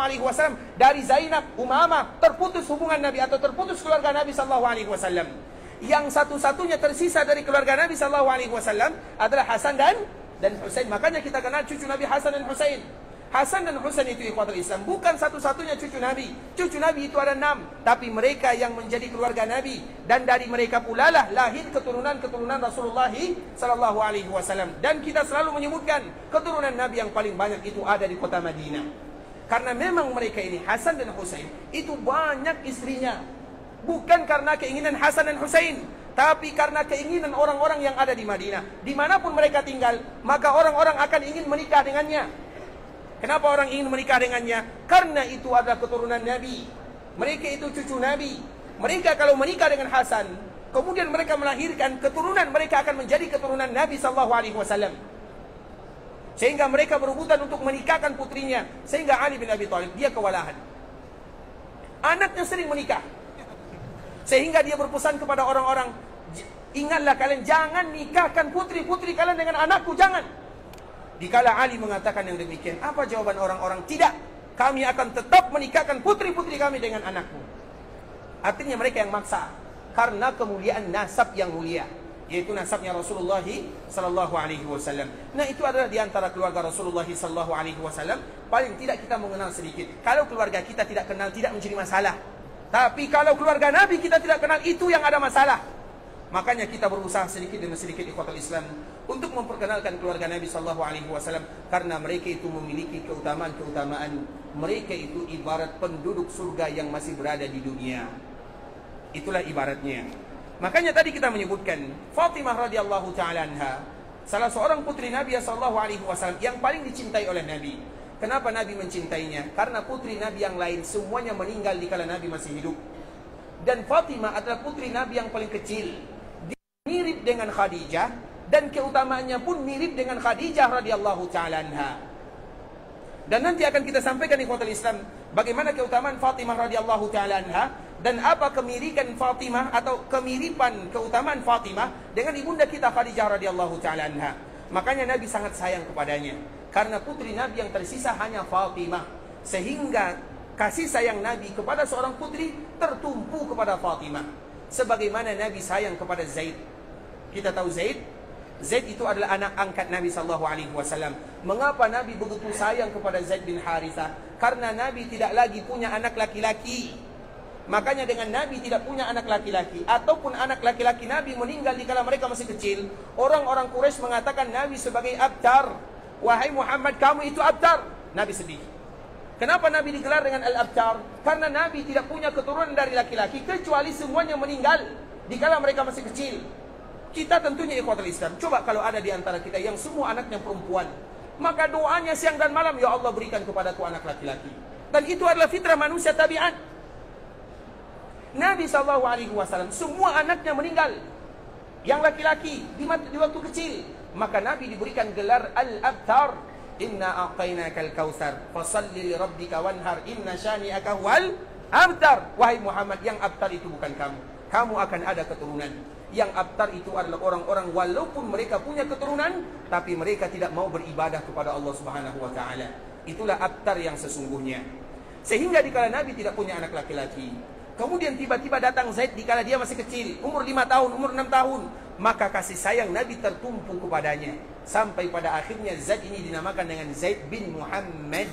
dari Zainab, Umamah, terputus hubungan Nabi atau terputus keluarga Nabi SAW. Yang satu-satunya tersisa dari keluarga Nabi SAW adalah Hasan dan Husain. Makanya kita kenal cucu Nabi Hasan dan Husain. Hasan dan Husain itu ikhwatul Islam bukan satu-satunya cucu Nabi. Cucu Nabi itu ada 6, tapi mereka yang menjadi keluarga Nabi, dan dari mereka pula lah lahir keturunan-keturunan Rasulullah sallallahu alaihi wasallam. Dan kita selalu menyebutkan keturunan Nabi yang paling banyak itu ada di kota Madinah. Karena memang mereka ini Hasan dan Husain itu banyak istrinya. Bukan karena keinginan Hasan dan Husain, tapi karena keinginan orang-orang yang ada di Madinah. Dimanapun mereka tinggal, maka orang-orang akan ingin menikah dengannya. Kenapa orang ingin menikah dengannya? Karena itu adalah keturunan Nabi. Mereka itu cucu Nabi. Mereka kalau menikah dengan Hasan, kemudian mereka melahirkan keturunan, mereka akan menjadi keturunan Nabi SAW. Sehingga mereka berebutan untuk menikahkan putrinya. Sehingga Ali bin Abi Thalib, dia kewalahan. Anaknya sering menikah. Sehingga dia berpesan kepada orang-orang, ingatlah kalian, jangan nikahkan putri-putri kalian dengan anakku, jangan. Dikala Ali mengatakan yang demikian, apa jawaban orang-orang? Tidak, kami akan tetap menikahkan putri-putri kami dengan anakku. Artinya mereka yang maksa, karena kemuliaan nasab yang mulia, yaitu nasabnya Rasulullah sallallahu alaihi wasallam. Nah, itu adalah di antara keluarga Rasulullah sallallahu alaihi wasallam paling tidak kita mengenal sedikit. Kalau keluarga kita tidak kenal, tidak menjadi masalah. Tapi kalau keluarga Nabi kita tidak kenal, itu yang ada masalah. Makanya kita berusaha sedikit demi sedikit ikhwatul Islam untuk memperkenalkan keluarga Nabi sallallahu alaihi wasallam, karena mereka itu memiliki keutamaan-keutamaan. Mereka itu ibarat penduduk surga yang masih berada di dunia. Itulah ibaratnya. Makanya tadi kita menyebutkan Fatimah radhiyallahu taala anha, salah seorang putri Nabi sallallahu alaihi wasallam yang paling dicintai oleh Nabi. Kenapa Nabi mencintainya? Karena putri Nabi yang lain semuanya meninggal dikala Nabi masih hidup. Dan Fatimah adalah putri Nabi yang paling kecil. Dia mirip dengan Khadijah, dan keutamaannya pun mirip dengan Khadijah radhiyallahu taala anha. Dan nanti akan kita sampaikan ikhwatul Islam bagaimana keutamaan Fatimah radhiyallahu taala anha, dan apa kemirikan Fatimah atau kemiripan keutamaan Fatimah dengan ibunda kita Khadijah radhiyallahu taala anha. Makanya Nabi sangat sayang kepadanya, karena putri Nabi yang tersisa hanya Fatimah, sehingga kasih sayang Nabi kepada seorang putri tertumpu kepada Fatimah. Sebagaimana Nabi sayang kepada Zaid. Kita tahu Zaid itu adalah anak angkat Nabi sallallahu alaihi wasallam. Mengapa Nabi begitu sayang kepada Zaid bin Harithah? Karena Nabi tidak lagi punya anak laki-laki. Makanya dengan Nabi tidak punya anak laki-laki, ataupun anak laki-laki Nabi meninggal dikala mereka masih kecil, orang-orang Quraisy mengatakan Nabi sebagai abtar. Wahai Muhammad, kamu itu abtar. Nabi sedih. Kenapa Nabi digelar dengan al-abtar? Karena Nabi tidak punya keturunan dari laki-laki, kecuali semuanya meninggal dikala mereka masih kecil. Kita tentunya ikhwatul Islam, coba kalau ada di antara kita yang semua anaknya perempuan, maka doanya siang dan malam, ya Allah berikan kepadaku anak laki-laki. Dan itu adalah fitrah manusia tabiat. Nabi SAW semua anaknya meninggal, yang laki-laki di waktu kecil. Maka Nabi diberikan gelar Al-Abtar. Inna a'tainakal kautsar fasalli li rabbika wanhar inna syani'aka wal abtar. Wahai Muhammad, yang abtar itu bukan kamu. Kamu akan ada keturunan. Yang abtar itu adalah orang-orang walaupun mereka punya keturunan, tapi mereka tidak mau beribadah kepada Allah Subhanahu wa taala. Itulah abtar yang sesungguhnya. Sehingga dikala Nabi tidak punya anak laki-laki, kemudian tiba-tiba datang Zaid dikala dia masih kecil, umur 5 tahun, umur 6 tahun, maka kasih sayang Nabi tertumpu kepadanya. Sampai pada akhirnya Zaid ini dinamakan dengan Zaid bin Muhammad.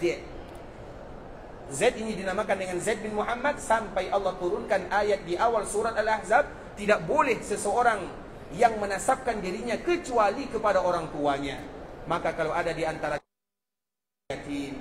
Zaid ini dinamakan dengan Zaid bin Muhammad sampai Allah turunkan ayat di awal surat Al-Ahzab, tidak boleh seseorang yang menasabkan dirinya kecuali kepada orang tuanya. Maka kalau ada di antara yatim,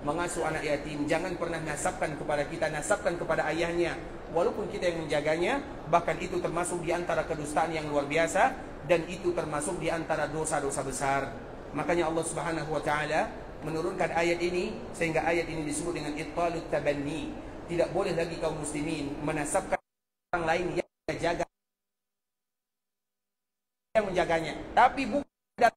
mengasuh anak yatim, jangan pernah nasabkan kepada kita, nasabkan kepada ayahnya, walaupun kita yang menjaganya. Bahkan itu termasuk di antara kedustaan yang luar biasa, dan itu termasuk di antara dosa-dosa besar. Makanya Allah Subhanahu wa taala menurunkan ayat ini, sehingga ayat ini disebut dengan ittalut tabanni. Tidak boleh lagi kaum muslimin menasabkan orang lain yang menjaga, yang menjaganya, tapi bukan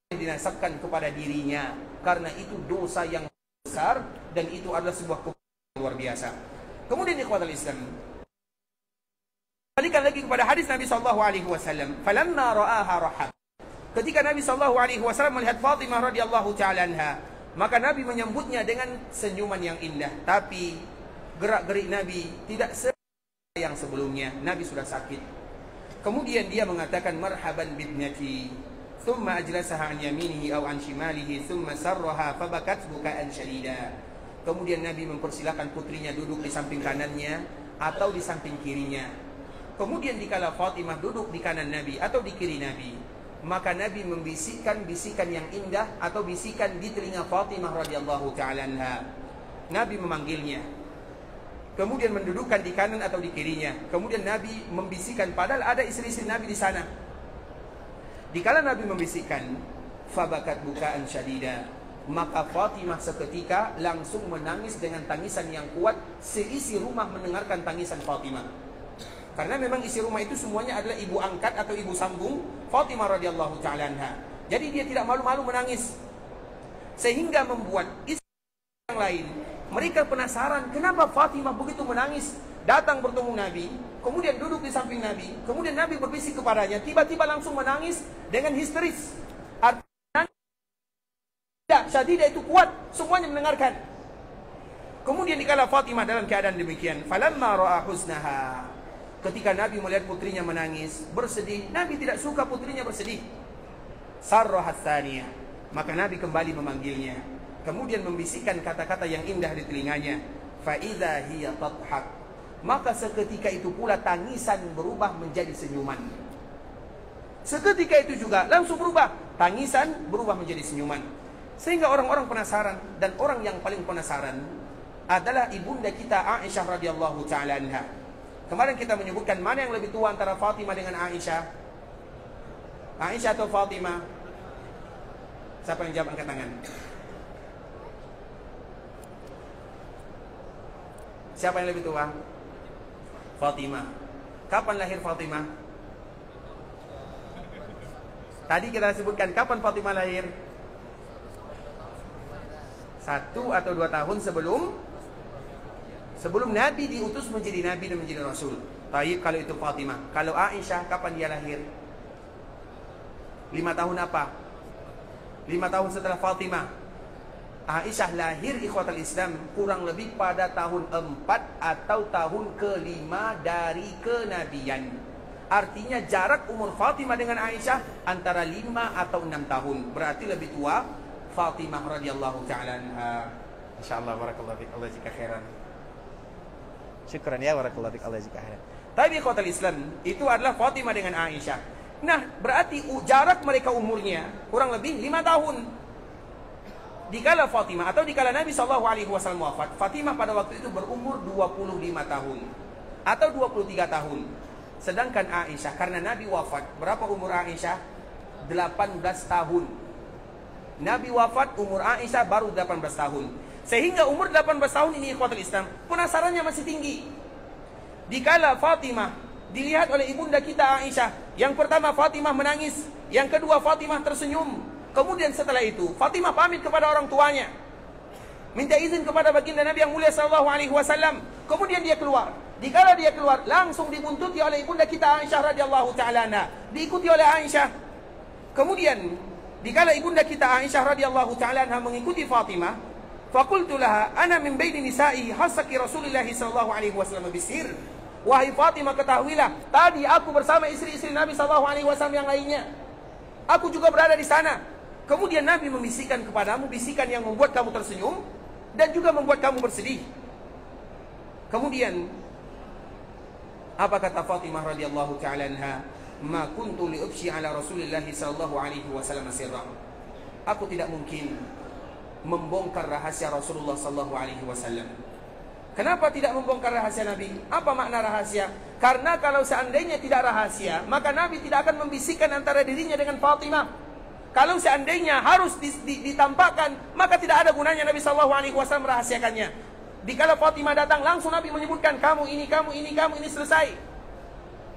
dinasabkan kepada dirinya, karena itu dosa yang besar, dan itu adalah sebuah kebaikan luar biasa. Kemudian ikhwatul Islam, balikan lagi kepada hadis Nabi sallallahu alaihi wasallam, falamma ra'aha rahab. Ketika Nabi sallallahu alaihi wasallam melihat Fatimah radhiyallahu taala anha, maka Nabi menyambutnya dengan senyuman yang indah, tapi gerak-gerik Nabi tidak seperti yang sebelumnya. Nabi sudah sakit. Kemudian dia mengatakan marhaban bibnati, thumma ajlasaha an yaminihi aw an shimalihi, thumma sarraha fabakat bukaan syadida. Kemudian Nabi mempersilakan putrinya duduk di samping kanannya atau di samping kirinya. Kemudian dikala Fatimah duduk di kanan Nabi atau di kiri Nabi, maka Nabi membisikkan bisikan yang indah atau bisikan di telinga Fatimah radhiyallahu taala anha. Nabi memanggilnya. kemudian mendudukkan di kanan atau di kirinya. Kemudian Nabi membisikkan, padahal ada istri-istri Nabi di sana. Dikala Nabi membisikkan, fabakat bukaan syadida, maka Fatimah seketika langsung menangis dengan tangisan yang kuat. Seisi rumah mendengarkan tangisan Fatimah. Karena memang isi rumah itu semuanya adalah ibu angkat atau ibu sambung Fatimah radhiyallahu ta'ala anha. Jadi dia tidak malu-malu menangis. Sehingga membuat istri yang lain, mereka penasaran kenapa Fatimah begitu menangis. Datang bertemu Nabi, kemudian duduk di samping Nabi, kemudian Nabi berbisik kepadanya, tiba-tiba langsung menangis dengan histeris. Artinya tidak, syadidah itu kuat, semuanya mendengarkan. Kemudian dikala Fatimah dalam keadaan demikian, falamma ra'a husnaha, ketika Nabi melihat putrinya menangis, bersedih, Nabi tidak suka putrinya bersedih. Sarrahat tsaniyah, maka Nabi kembali memanggilnya, kemudian membisikkan kata-kata yang indah di telinganya. Fa idza hiya tadhak, maka seketika itu pula tangisan berubah menjadi senyuman. Seketika itu juga langsung berubah, tangisan berubah menjadi senyuman. Sehingga orang-orang penasaran, dan orang yang paling penasaran adalah ibunda kita Aisyah radhiyallahu ta'ala anha. Kemarin kita menyebutkan mana yang lebih tua antara Fatimah dengan Aisyah. Aisyah atau Fatimah? Siapa yang jawab, angkat tangan. Siapa yang lebih tua? Fatimah. Kapan lahir Fatimah? Tadi kita sebutkan kapan Fatimah lahir? 1 atau 2 tahun sebelum Nabi diutus menjadi Nabi dan menjadi Rasul. Baik, kalau itu Fatimah. Kalau Aisyah, kapan dia lahir? 5 tahun apa? 5 tahun setelah Fatimah. Aisyah lahir ikhwatal Islam kurang lebih pada tahun 4 atau tahun ke-5 dari kenabian. Artinya jarak umur Fatimah dengan Aisyah antara 5 atau 6 tahun. Berarti lebih tua Fatimah radhiyallahu ta'ala anha. Insyaallah, barakallahu fik, Allah jika khairan. Syukran ya, barakallahu fik, Allah jika khairan. Tapi ikhwatal Islam itu adalah Fatimah dengan Aisyah. Nah, berarti jarak mereka umurnya kurang lebih 5 tahun. Dikala Fatimah atau dikala Nabi SAW wafat, Fatimah pada waktu itu berumur 25 tahun atau 23 tahun. Sedangkan Aisyah, karena Nabi wafat, berapa umur Aisyah? 18 tahun. Nabi wafat, umur Aisyah baru 18 tahun. Sehingga umur 18 tahun ini ikhwatul Islam, penasarannya masih tinggi. Dikala Fatimah dilihat oleh ibunda kita Aisyah, yang pertama Fatimah menangis, yang kedua Fatimah tersenyum. Kemudian setelah itu Fatimah pamit kepada orang tuanya, minta izin kepada baginda Nabi yang mulia SAW. Kemudian dia keluar. Dikala dia keluar, langsung dibuntuti oleh ibunda kita Aisyah radhiyallahu ta'ala anha, diikuti oleh Aisyah. Kemudian dikala ibunda kita Aisyah radhiyallahu ta'ala anha mengikuti Fatimah, faqultu laha ana min baini nisa'i hasaki Rasulullah SAW bisir. Wahai Fatimah, ketahuilah, tadi aku bersama istri-istri Nabi SAW yang lainnya. Aku juga berada di sana. Kemudian Nabi membisikkan kepadamu bisikan yang membuat kamu tersenyum dan juga membuat kamu bersedih. Kemudian apa kata Fatimah radhiyallahu ta'ala anha? Ma kuntu liubshi ala Rasulillah sallallahu alaihi wasallam sirra. Aku tidak mungkin membongkar rahasia Rasulullah sallallahu alaihi wasallam. Kenapa tidak membongkar rahasia Nabi? Apa makna rahasia? Karena kalau seandainya tidak rahasia, maka Nabi tidak akan membisikkan antara dirinya dengan Fatimah. Kalau seandainya harus ditampakkan, maka tidak ada gunanya Nabi SAW merahasiakannya. Dikala Fatimah datang, langsung Nabi menyebutkan kamu ini, kamu ini, kamu ini, selesai.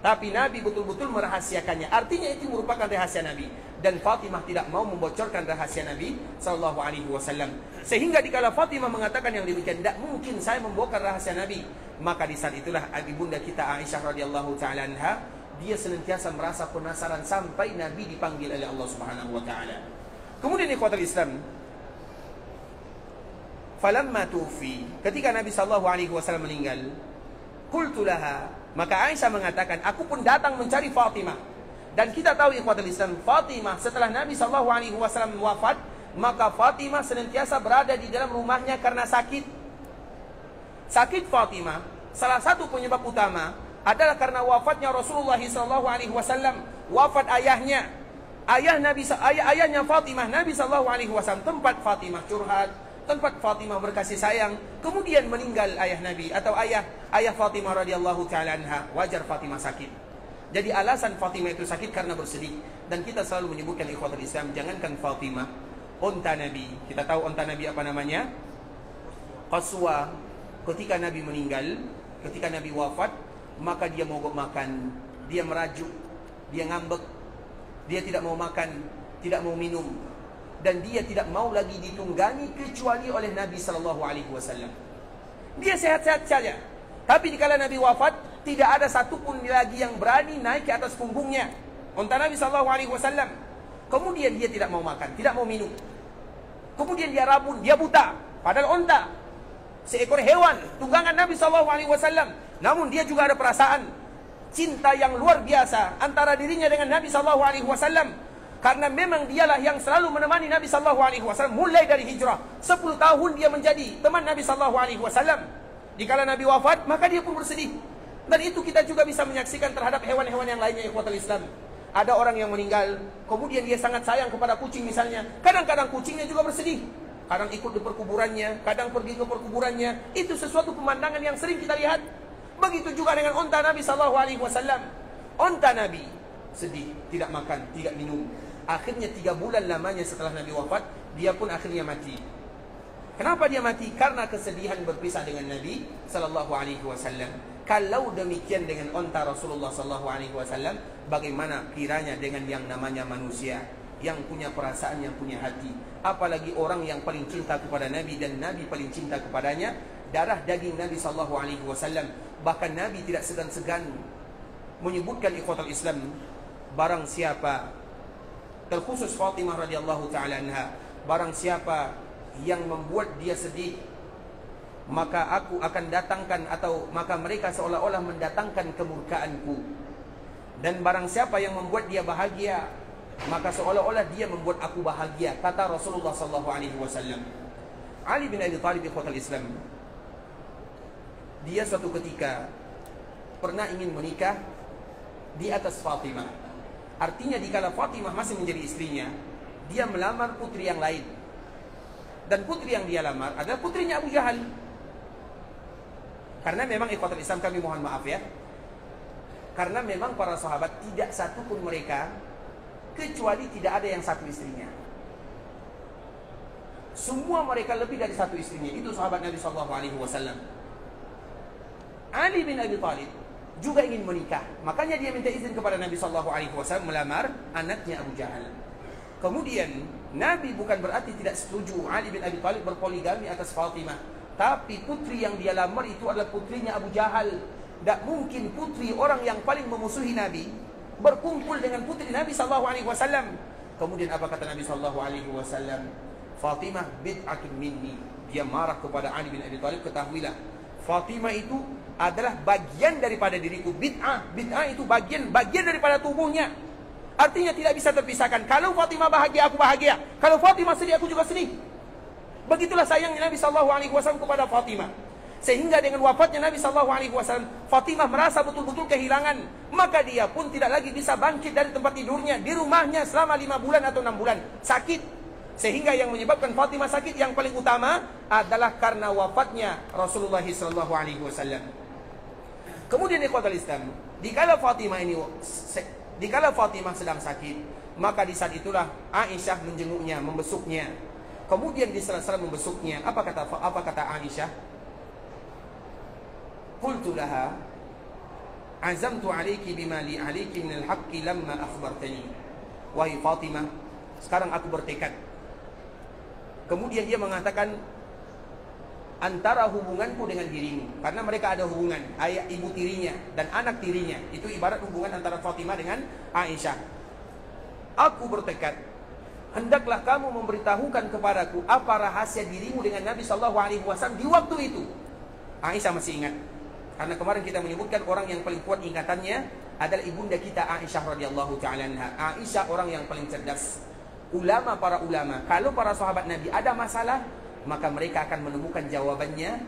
Tapi Nabi betul-betul merahasiakannya. Artinya itu merupakan rahasia Nabi. Dan Fatimah tidak mau membocorkan rahasia Nabi SAW. Sehingga dikala Fatimah mengatakan yang demikian, tidak mungkin saya membongkar rahasia Nabi. Maka di saat itulah ibunda kita Aisyah radhiyallahu ta'ala anha, dia senantiasa merasa penasaran sampai Nabi dipanggil oleh Allah Subhanahu wa taala. Kemudian ikhwatul Islam, falamma tufi, ketika Nabi sallallahu alaihi wasallam meninggal, qultu laha, maka Aisyah mengatakan, aku pun datang mencari Fatimah. Dan kita tahu ikhwatul Islam, Fatimah setelah Nabi sallallahu alaihi wasallam wafat, maka Fatimah senantiasa berada di dalam rumahnya karena sakit. Sakit Fatimah, salah satu penyebab utama adalah karena wafatnya Rasulullah SAW. Wafat ayahnya, ayahnya Fatimah. Nabi SAW tempat Fatimah curhat, tempat Fatimah berkasih sayang, kemudian meninggal ayah Nabi atau ayah Fatimah radhiyallahu taala anha. Wajar Fatimah sakit. Jadi alasan Fatimah itu sakit karena bersedih. Dan kita selalu menyebutkan ikhwatul Islam, jangankan Fatimah, unta Nabi. Kita tahu unta Nabi apa namanya? Qaswa. Ketika Nabi meninggal, ketika Nabi wafat, maka dia mogok makan, dia merajuk, dia ngambek, dia tidak mau makan, tidak mau minum, dan dia tidak mau lagi ditunggangi kecuali oleh Nabi SAW. Dia sehat-sehat saja. Tapi dikala Nabi wafat, tidak ada satupun lagi yang berani naik ke atas punggungnya unta Nabi SAW. Kemudian dia tidak mau makan, tidak mau minum. Kemudian dia rabun, dia buta. Padahal unta, seekor hewan tunggangan Nabi SAW. Namun dia juga ada perasaan cinta yang luar biasa antara dirinya dengan Nabi SAW. Karena memang dialah yang selalu menemani Nabi SAW mulai dari hijrah. 10 tahun dia menjadi teman Nabi SAW. Dikala Nabi wafat, maka dia pun bersedih. Dan itu kita juga bisa menyaksikan terhadap hewan-hewan yang lainnya, ikhwatul Islam. Ada orang yang meninggal, kemudian dia sangat sayang kepada kucing misalnya. Kadang-kadang kucingnya juga bersedih. Kadang ikut di perkuburannya, kadang pergi ke perkuburannya. Itu sesuatu pemandangan yang sering kita lihat. Begitu juga dengan unta Nabi SAW. Unta Nabi sedih, tidak makan, tidak minum. Akhirnya 3 bulan lamanya setelah Nabi wafat, dia pun akhirnya mati. Kenapa dia mati? Karena kesedihan berpisah dengan Nabi SAW. Kalau demikian dengan unta Rasulullah SAW, bagaimana kiranya dengan yang namanya manusia yang punya perasaan, yang punya hati? Apalagi orang yang paling cinta kepada Nabi dan Nabi paling cinta kepadanya, darah daging Nabi SAW. Bahkan Nabi tidak segan-segan menyebutkan ikhwatul Islam, barang siapa, terkhusus Fatimah radhiyallahu taala anha, barang siapa yang membuat dia sedih, maka aku akan datangkan, atau maka mereka seolah-olah mendatangkan kemurkaanku. Dan barang siapa yang membuat dia bahagia, maka seolah-olah dia membuat aku bahagia, kata Rasulullah SAW. Ali bin Abi Thalib ikhwatul Islam, dia suatu ketika pernah ingin menikah di atas Fatimah. Artinya dikala Fatimah masih menjadi istrinya, dia melamar putri yang lain. Dan putri yang dia lamar adalah putrinya Abu Jahal. Karena memang ikhwatul Islam, kami mohon maaf ya, karena memang para sahabat tidak satu pun mereka kecuali tidak ada yang satu istrinya. Semua mereka lebih dari satu istrinya. Itu sahabat Nabi SAW. Ali bin Abi Thalib juga ingin menikah, makanya dia minta izin kepada Nabi SAW melamar anaknya Abu Jahal. Kemudian Nabi bukan berarti tidak setuju Ali bin Abi Thalib berpoligami atas Fatimah, tapi putri yang dia lamar itu adalah putrinya Abu Jahal. Tak mungkin putri orang yang paling memusuhi Nabi berkumpul dengan putri Nabi SAW. Kemudian apa kata Nabi SAW? Fatimah bid'atun minni. Dia marah kepada Ali bin Abi Thalib, ketahuilah Fatimah itu adalah bagian daripada diriku. Bid'ah itu bagian daripada tubuhnya. Artinya tidak bisa terpisahkan. Kalau Fatimah bahagia, aku bahagia. Kalau Fatimah sedih, aku juga sedih. Begitulah sayangnya Nabi SAW kepada Fatimah. Sehingga dengan wafatnya Nabi SAW, Fatimah merasa betul-betul kehilangan. Maka dia pun tidak lagi bisa bangkit dari tempat tidurnya di rumahnya selama 5 bulan atau 6 bulan. Sakit. Sehingga yang menyebabkan Fatimah sakit yang paling utama adalah karena wafatnya Rasulullah SAW. Kemudian ikhwatul Islam, dikala Fatimah sedang sakit, maka di saat itulah Aisyah menjenguknya, membesuknya. Kemudian di sela-sela membesuknya, apa kata Aisyah? Qultu laha azamtu alayki bima li alayki min al-haqqi lamma akhbartani. Wahai Fatimah, sekarang aku bertekad. Kemudian dia mengatakan, antara hubunganku dengan dirimu, karena mereka ada hubungan ayah ibu tirinya dan anak tirinya, itu ibarat hubungan antara Fatimah dengan Aisyah. Aku bertekad, hendaklah kamu memberitahukan kepadaku apa rahasia dirimu dengan Nabi SAW di waktu itu. Aisyah masih ingat, karena kemarin kita menyebutkan orang yang paling kuat ingatannya adalah ibunda kita Aisyah radhiyallahu taala anha. Aisyah orang yang paling cerdas. Para ulama, kalau para sahabat Nabi ada masalah, maka mereka akan menemukan jawabannya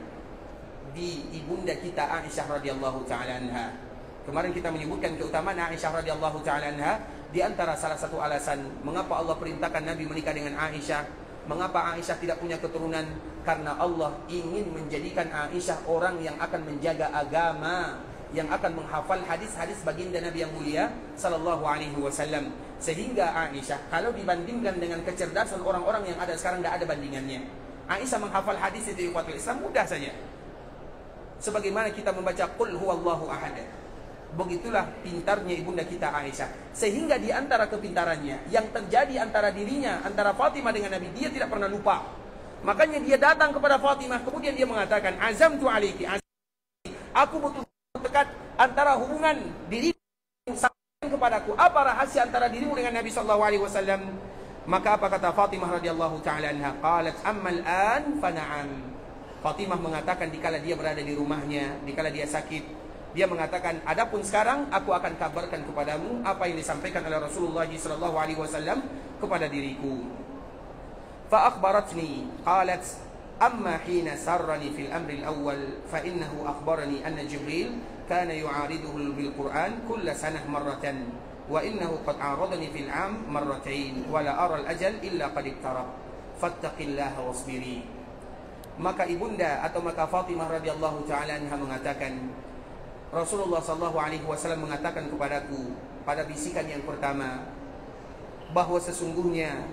di ibunda kita Aisyah radhiyallahu taala anha. Kemarin kita menyebutkan keutamaan Aisyah radhiyallahu taala anha. Di antara salah satu alasan mengapa Allah perintahkan Nabi menikah dengan Aisyah, Mengapa Aisyah tidak punya keturunan? Karena Allah ingin menjadikan Aisyah orang yang akan menjaga agama, yang akan menghafal hadis-hadis baginda Nabi yang mulia sallallahu alaihi wasallam. Sehingga Aisyah kalau dibandingkan dengan kecerdasan orang-orang yang ada sekarang, tidak ada bandingannya. Aisyah menghafal hadis itu ikhwatul Islam mudah saja. Sebagaimana kita membaca qul huwallahu ahad. Begitulah pintarnya ibunda kita Aisyah. Sehingga di antara kepintarannya yang terjadi antara dirinya, antara Fatimah dengan Nabi, dia tidak pernah lupa. Makanya dia datang kepada Fatimah, kemudian dia mengatakan, azamtu alaiki, aku betul dekat antara hubungan diri kepadaku. Apa rahasia antara dirimu dengan Nabi sallallahu alaihi wasallam? Maka apa kata Fatimah radhiyallahu taala anha? Qalat ammal an fa na'am. Fatimah mengatakan dikala dia berada di rumahnya, dikala dia sakit, dia mengatakan, adapun sekarang aku akan kabarkan kepadamu apa yang disampaikan oleh Rasulullah sallallahu alaihi wasallam kepada diriku. Fa akhbaratni qalat amma hina sarrani fil amri al-awwal fa innahu akhbarani anna Jibril kana yu'ariduhu bil Qur'an kull sanah marratan wa innahu qad aradani fil 'am marratain wa la ara al-ajal illa qad iqtarab fattaqillaha wasbiri. Maka ibunda atau maka Fatimah radhiyallahu taala anha mengatakan, Rasulullah sallallahu alaihi wasallam mengatakan kepadaku pada bisikan yang pertama bahwa sesungguhnya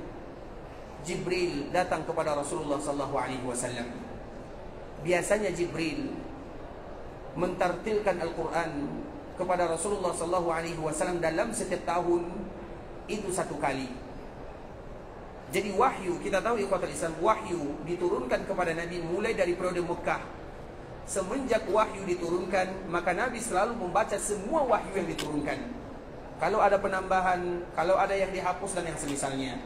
Jibril datang kepada Rasulullah sallallahu alaihi wasallam. Biasanya Jibril mentartilkan Al-Quran kepada Rasulullah sallallahu alaihi wasallam dalam setiap tahun itu satu kali. Jadi wahyu, kita tahu ikhwatul Islam, wahyu diturunkan kepada Nabi mulai dari periode Mekah. Semenjak wahyu diturunkan, maka Nabi selalu membaca semua wahyu yang diturunkan. Kalau ada penambahan, kalau ada yang dihapus dan yang semisalnya.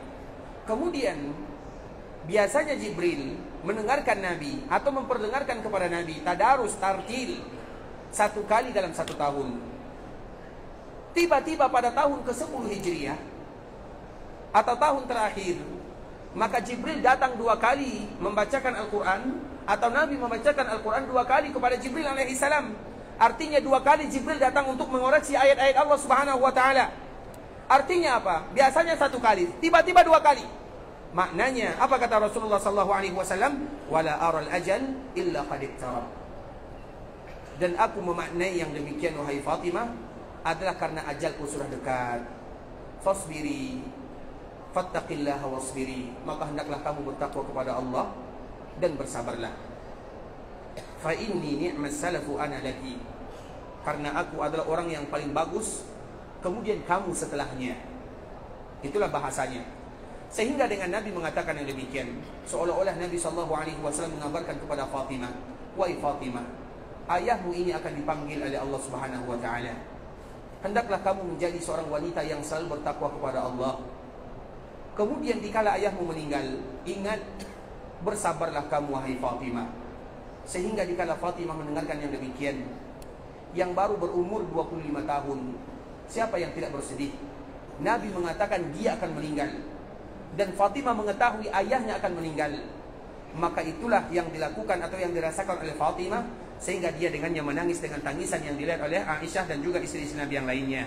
Kemudian biasanya Jibril mendengarkan Nabi atau memperdengarkan kepada Nabi tadarus, tartil satu kali dalam satu tahun. Tiba-tiba pada tahun ke-10 Hijriah atau tahun terakhir, maka Jibril datang 2 kali membacakan Al-Quran, atau Nabi membacakan Al-Quran 2 kali kepada Jibril alaihissalam. Artinya 2 kali Jibril datang untuk mengoreksi ayat-ayat Allah subhanahu wa ta'ala. Artinya apa? Biasanya 1 kali, tiba-tiba 2 kali. Maknanya apa kata Rasulullah sallallahu alaihi wasallam? Wala aral ajal illa qad iqtarab. Dan aku memaknai yang demikian wahai Fatimah adalah karena ajalku sudah dekat. Fasbiri fattaqillaha wasbiri. Maka hendaklah kamu bertakwa kepada Allah dan bersabarlah. Fa inni ni'mas salafu ana laki. Karena aku adalah orang yang paling bagus, kemudian kamu setelahnya. Itulah bahasanya. Sehingga dengan Nabi mengatakan yang demikian, seolah-olah Nabi SAW mengabarkan kepada Fatimah, wahai Fatimah, ayahmu ini akan dipanggil oleh Allah Subhanahu wa ta'ala. Hendaklah kamu menjadi seorang wanita yang selalu bertakwa kepada Allah. Kemudian dikala ayahmu meninggal, ingat, bersabarlah kamu wahai Fatimah. Sehingga dikala Fatimah mendengarkan yang demikian, yang baru berumur 25 tahun, siapa yang tidak bersedih? Nabi mengatakan dia akan meninggal, dan Fatimah mengetahui ayahnya akan meninggal. Maka itulah yang dilakukan atau yang dirasakan oleh Fatimah, sehingga dia dengannya menangis dengan tangisan yang dilihat oleh Aisyah dan juga istri-istri Nabi yang lainnya.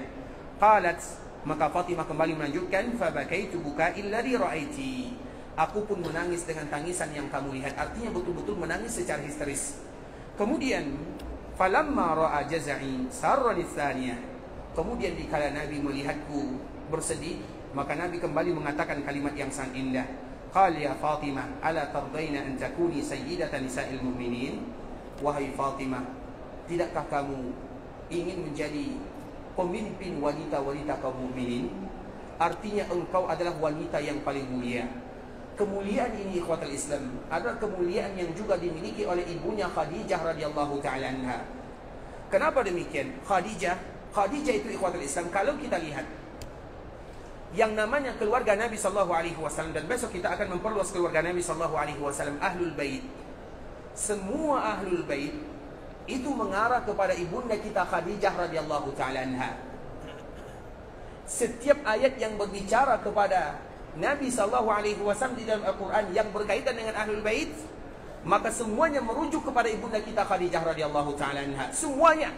Qalat, maka Fatimah kembali melanjutkan, fabakaitu buka'il ladzi ra'aiti. Aku pun menangis dengan tangisan yang kamu lihat. Artinya betul-betul menangis secara histeris. Kemudian falamma ra'a jaz'i sarrani tsaniyah. Kemudian dikala Nabi melihatku bersedih, maka Nabi kembali mengatakan kalimat yang sangat indah. Qala ya Fatimah, ala tardaina an takuni sayyidatan nisa'il mu'minin? Wahai Fatimah, tidakkah kamu ingin menjadi pemimpin wanita-wanita kaum mukminin? Artinya engkau adalah wanita yang paling mulia. Kemuliaan ini ikhwatul Islam adalah kemuliaan yang juga dimiliki oleh ibunya Khadijah radhiyallahu taala anha. Kenapa demikian? Khadijah itu ikhwatul Islam, kalau kita lihat yang namanya keluarga Nabi sallallahu alaihi wasallam, dan besok kita akan memperluas keluarga Nabi sallallahu alaihi wasallam, ahlul bait. Semua ahlul bait itu mengarah kepada ibunda kita Khadijah radhiyallahu taala anha. Setiap ayat yang berbicara kepada Nabi sallallahu alaihi wasallam di dalam Al-Quran yang berkaitan dengan ahlul bait, maka semuanya merujuk kepada ibunda kita Khadijah radhiyallahu taala anha. Semuanya.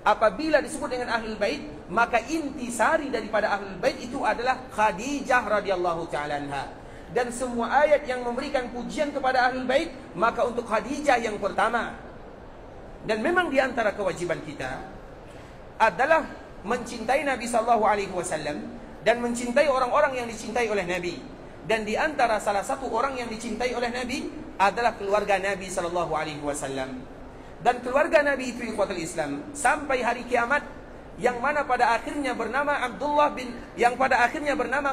Apabila disebut dengan ahlul bait, maka intisari daripada ahlul bait itu adalah Khadijah radhiyallahu taala anha. dan semua ayat yang memberikan pujian kepada Ahlul Bait, maka untuk Khadijah yang pertama. Dan memang di antara kewajiban kita adalah mencintai Nabi sallallahu alaihi wasallam dan mencintai orang-orang yang dicintai oleh Nabi. Dan di antara salah satu orang yang dicintai oleh Nabi adalah keluarga Nabi sallallahu alaihi wasallam. Dan keluarga Nabi itu ikhwatul Islam sampai hari kiamat, yang mana pada akhirnya bernama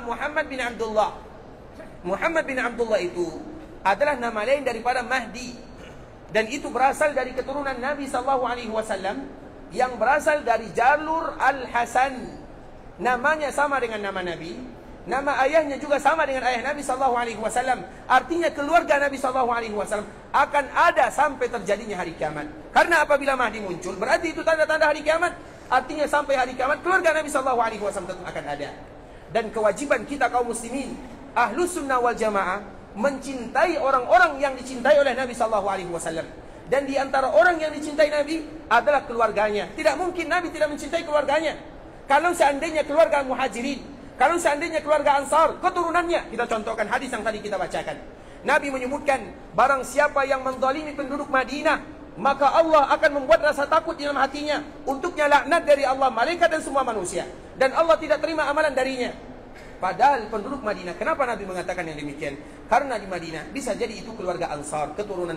Muhammad bin Abdullah. Muhammad bin Abdullah itu adalah nama lain daripada Mahdi, dan itu berasal dari keturunan Nabi sallallahu alaihi wasallam yang berasal dari jalur Al-Hasan. Namanya sama dengan nama Nabi, nama ayahnya juga sama dengan ayah Nabi sallallahu alaihi wasallam. Artinya keluarga Nabi sallallahu alaihi wasallam akan ada sampai terjadinya hari kiamat. Karena apabila Mahdi muncul, berarti itu tanda-tanda hari kiamat. Artinya sampai hari kiamat keluarga Nabi sallallahu alaihi wasallam tetap akan ada. Dan kewajiban kita kaum muslimin Ahlus Sunnah wal Jamaah mencintai orang-orang yang dicintai oleh Nabi sallallahu alaihi wasallam. Dan di antara orang yang dicintai Nabi adalah keluarganya. Tidak mungkin Nabi tidak mencintai keluarganya. Kalau seandainya keluarga Muhajirin, kalau seandainya keluarga Ansar, keturunannya, kita contohkan hadis yang tadi kita bacakan. Nabi menyebutkan, barang siapa yang menzalimi penduduk Madinah, maka Allah akan membuat rasa takut di dalam hatinya. Untuknya laknat dari Allah, malaikat dan semua manusia. Dan Allah tidak terima amalan darinya. Padahal penduduk Madinah, kenapa Nabi mengatakan yang demikian? Karena di Madinah bisa jadi itu keluarga Ansar, keturunan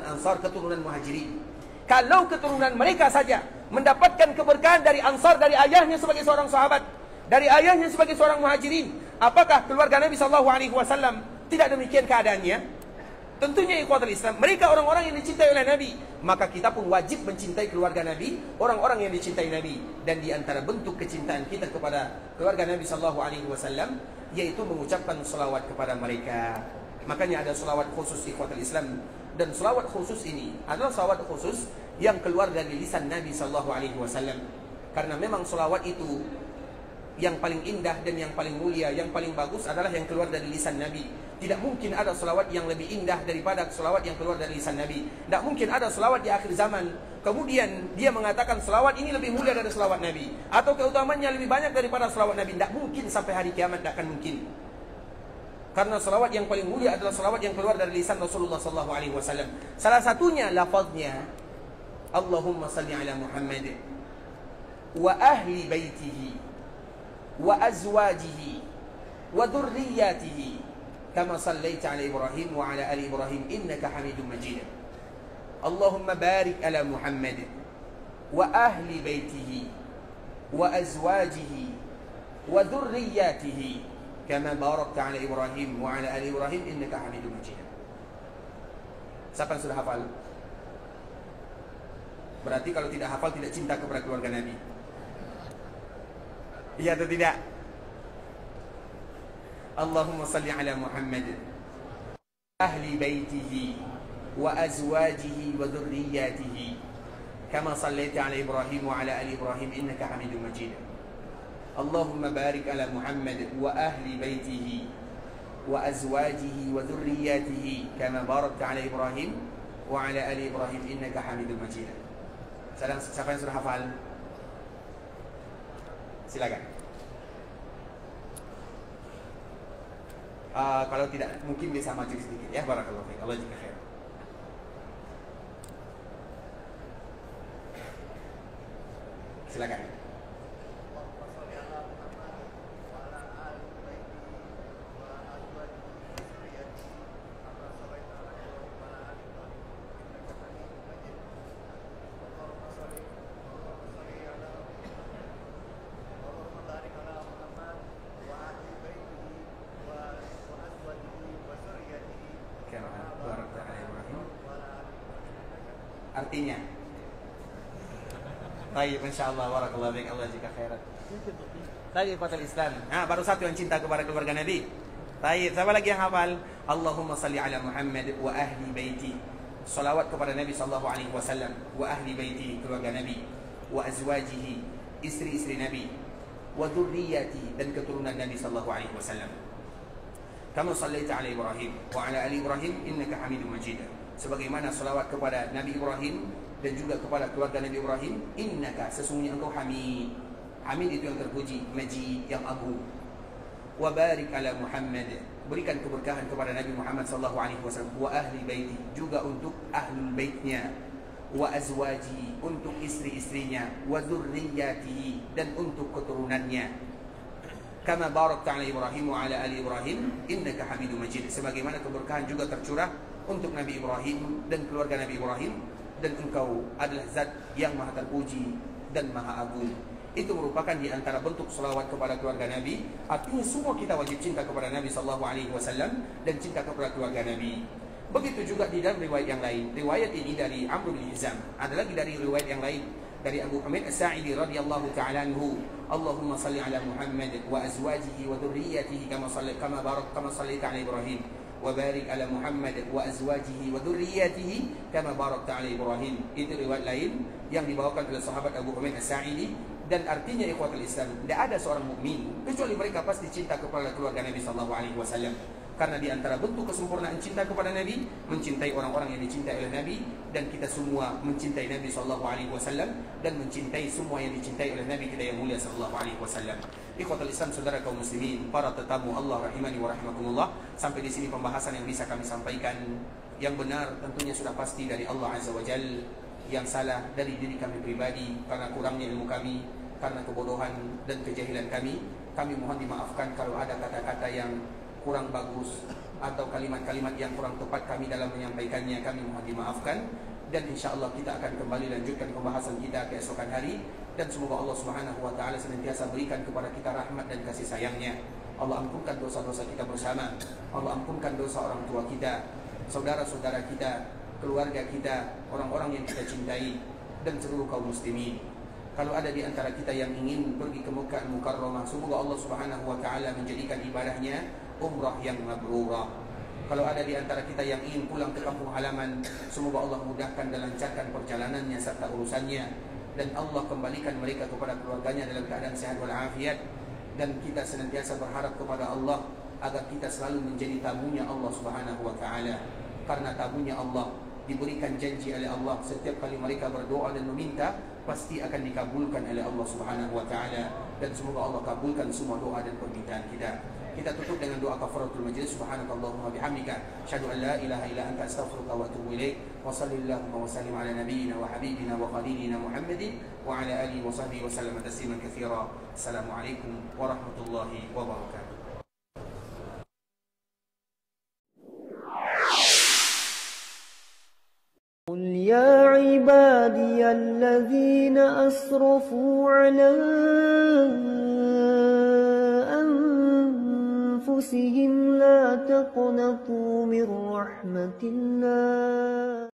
Muhajirin. Kalau keturunan mereka saja mendapatkan keberkahan dari Ansar, dari ayahnya sebagai seorang sahabat, dari ayahnya sebagai seorang Muhajirin, apakah keluarga Nabi sallallahu alaihi wasallam tidak demikian keadaannya? Tentunya ikhwatul Islam, mereka orang-orang yang dicintai oleh Nabi, maka kita pun wajib mencintai keluarga Nabi, orang-orang yang dicintai Nabi. Dan di antara bentuk kecintaan kita kepada keluarga Nabi sallallahu alaihi wasallam yaitu mengucapkan selawat kepada mereka. Makanya ada selawat khusus ikhwatul Islam, dan selawat khusus ini adalah selawat khusus yang keluar dari lisan Nabi sallallahu alaihi wasallam. Karena memang selawat itu yang paling indah dan yang paling mulia, yang paling bagus adalah yang keluar dari lisan Nabi. Tidak mungkin ada selawat yang lebih indah daripada selawat yang keluar dari lisan Nabi. Tidak mungkin ada selawat di akhir zaman kemudian dia mengatakan selawat ini lebih mulia dari selawat Nabi, atau keutamaannya lebih banyak daripada selawat Nabi. Tidak mungkin, sampai hari kiamat tidak akan mungkin. Karena selawat yang paling mulia adalah selawat yang keluar dari lisan Rasulullah SAW. Salah satunya lafaznya, Allahumma salli ala Muhammad wa ahli baitihi wa azwajihi wa dhurriyyatihi kama sallaita ala Ibrahim wa ala ali Ibrahim innaka Hamidum Majid. Allahumma barik ala Muhammad wa ahli baitihi wa azwajihi wa dhurriyyatihi kama barakta ala Ibrahim wa ala ali Ibrahim innaka Hamidum Majid. Siapa yang sudah hafal? Berarti kalau tidak hafal tidak cinta kepada keluarga Nabi. Iya atau tidak? Allahumma salli ala Muhammad ahli baitihi wa azwajihi wa dhurriyyatihi kama sallaita ala Ibrahim wa ala ali Ibrahim innaka Hamidum Majid. Allahumma barik ala Muhammad wa ahli baitihi wa azwajihi wa dhurriyyatihi kama barakta ala Ibrahim wa ala ali Ibrahim innaka Hamidum Majid. Siapa yang sudah hafal? Silakan. Kalau tidak, mungkin bisa maju sedikit ya. Barakallahu fiik. Allah jika khair. Silakan. Artinya, baik, insyaallah, barakallahu fiik, Allah jika khairat. Baik, fatal Islam. Nah, baru satu yang cinta kepada keluarga Nabi. Baik, siapa lagi yang hafal? Allahumma salli ala Muhammad wa ahli baiti. Salawat kepada Nabi sallallahu alaihi wasallam, wa ahli baiti, keluarga Nabi, wa azwajihi, istri-istri Nabi, wa dzurriyyati, dan keturunan Nabi sallallahu alaihi wasallam. Kama sallaita ala Ibrahim wa ala ali Ibrahim innaka Hamidum Majid. Sebagaimana salawat kepada Nabi Ibrahim dan juga kepada keluarga Nabi Ibrahim, innaka, sesungguhnya engkau Hamid. Hamid itu yang terpuji, Majid yang agung. Wa barik ala Muhammad berikan keberkahan kepada Nabi Muhammad sallallahu alaihi wasallam, wa ahli baiti, juga untuk ahlul baitnya, wa azwaji, untuk istri-istrinya, wa dzurriyyatihi, dan untuk keturunannya, kama barakta ala Ibrahim wa ala ali Ibrahim innaka Hamidum Majid, sebagaimana keberkahan juga tercurah untuk Nabi Ibrahim dan keluarga Nabi Ibrahim, dan engkau adalah zat yang maha terpuji dan maha agung. Itu merupakan di antara bentuk selawat kepada keluarga Nabi. Artinya semua kita wajib cinta kepada Nabi sallallahu alaihi wasallam dan cinta kepada keluarga Nabi. Begitu juga di dalam riwayat yang lain. Riwayat ini dari Amr bin Hizam. Ada lagi dari riwayat yang lain dari Abu Hamid As-Sa'idi radhiyallahu ta'ala anhu. Allahumma salli ala Muhammad wa azwajihi wa dhurriyyatihi kama sallaita ala Ibrahim wa barik ala Muhammad wa azwajihi wa dhurriyyatihi kama barakta ala Ibrahim. Itu riwayat lain yang dibawakan oleh sahabat Abu Hamid As-Sa'idi. Dan artinya ikhwatul Islam, tidak ada seorang mukmin kecuali mereka pasti cinta kepada keluarga Nabi sallallahu alaihi wasallam. Karena di antara bentuk kesempurnaan cinta kepada Nabi, mencintai orang-orang yang dicintai oleh Nabi, dan kita semua mencintai Nabi sallallahu alaihi wasallam dan mencintai semua yang dicintai oleh Nabi kita yang mulia sallallahu alaihi wasallam. Ikhwatul Islam, saudara kaum muslimin, para tetamu Allah rahimani wa rahimakumullah, sampai di sini pembahasan yang bisa kami sampaikan. Yang benar tentunya sudah pasti dari Allah Azza wa Jalla, yang salah dari diri kami pribadi karena kurangnya ilmu kami, karena kebodohan dan kejahilan kami. Kami mohon dimaafkan kalau ada kata-kata yang kurang bagus atau kalimat-kalimat yang kurang tepat kami dalam menyampaikannya. Kami mohon dimaafkan. Dan insyaAllah kita akan kembali lanjutkan pembahasan kita keesokan hari. Dan semoga Allah Subhanahu wa ta'ala senantiasa berikan kepada kita rahmat dan kasih sayangnya. Allah ampunkan dosa-dosa kita bersama. Allah ampunkan dosa orang tua kita, saudara-saudara kita, keluarga kita, orang-orang yang kita cintai, dan seluruh kaum muslimin. Kalau ada di antara kita yang ingin pergi ke Mekah Mukarramah, semoga Allah Subhanahu wa ta'ala menjadikan ibadahnya umrah yang mabrurah. Kalau ada di antara kita yang ingin pulang ke kampung halaman, semoga Allah mudahkan dan lancarkan perjalanannya serta urusannya, dan Allah kembalikan mereka kepada keluarganya dalam keadaan sehat walafiat. Dan kita senantiasa berharap kepada Allah agar kita selalu menjadi tamunya Allah Subhanahu wa ta'ala. Karena tamunya Allah diberikan janji oleh Allah, setiap kali mereka berdoa dan meminta pasti akan dikabulkan oleh Allah Subhanahu wa ta'ala. Dan semoga Allah kabulkan semua doa dan permintaan kita. Kita tutup dengan doa kafaratul majlis. Subhanakallahumma bihamdika asyhadu an la ilaha illa anta astaghfiruka wa atubu ilaik. Wa sallallahu wa sallim ala nabiyyina wa habibina wa khalilina Muhammadin wa ala alihi wa sahbihi wa sallam tasliman katsira. Assalamualaikum warahmatullahi wabarakatuh. قل يا عبادي الذين أسرفوا على أنفسهم لا تقنطوا من رحمة الله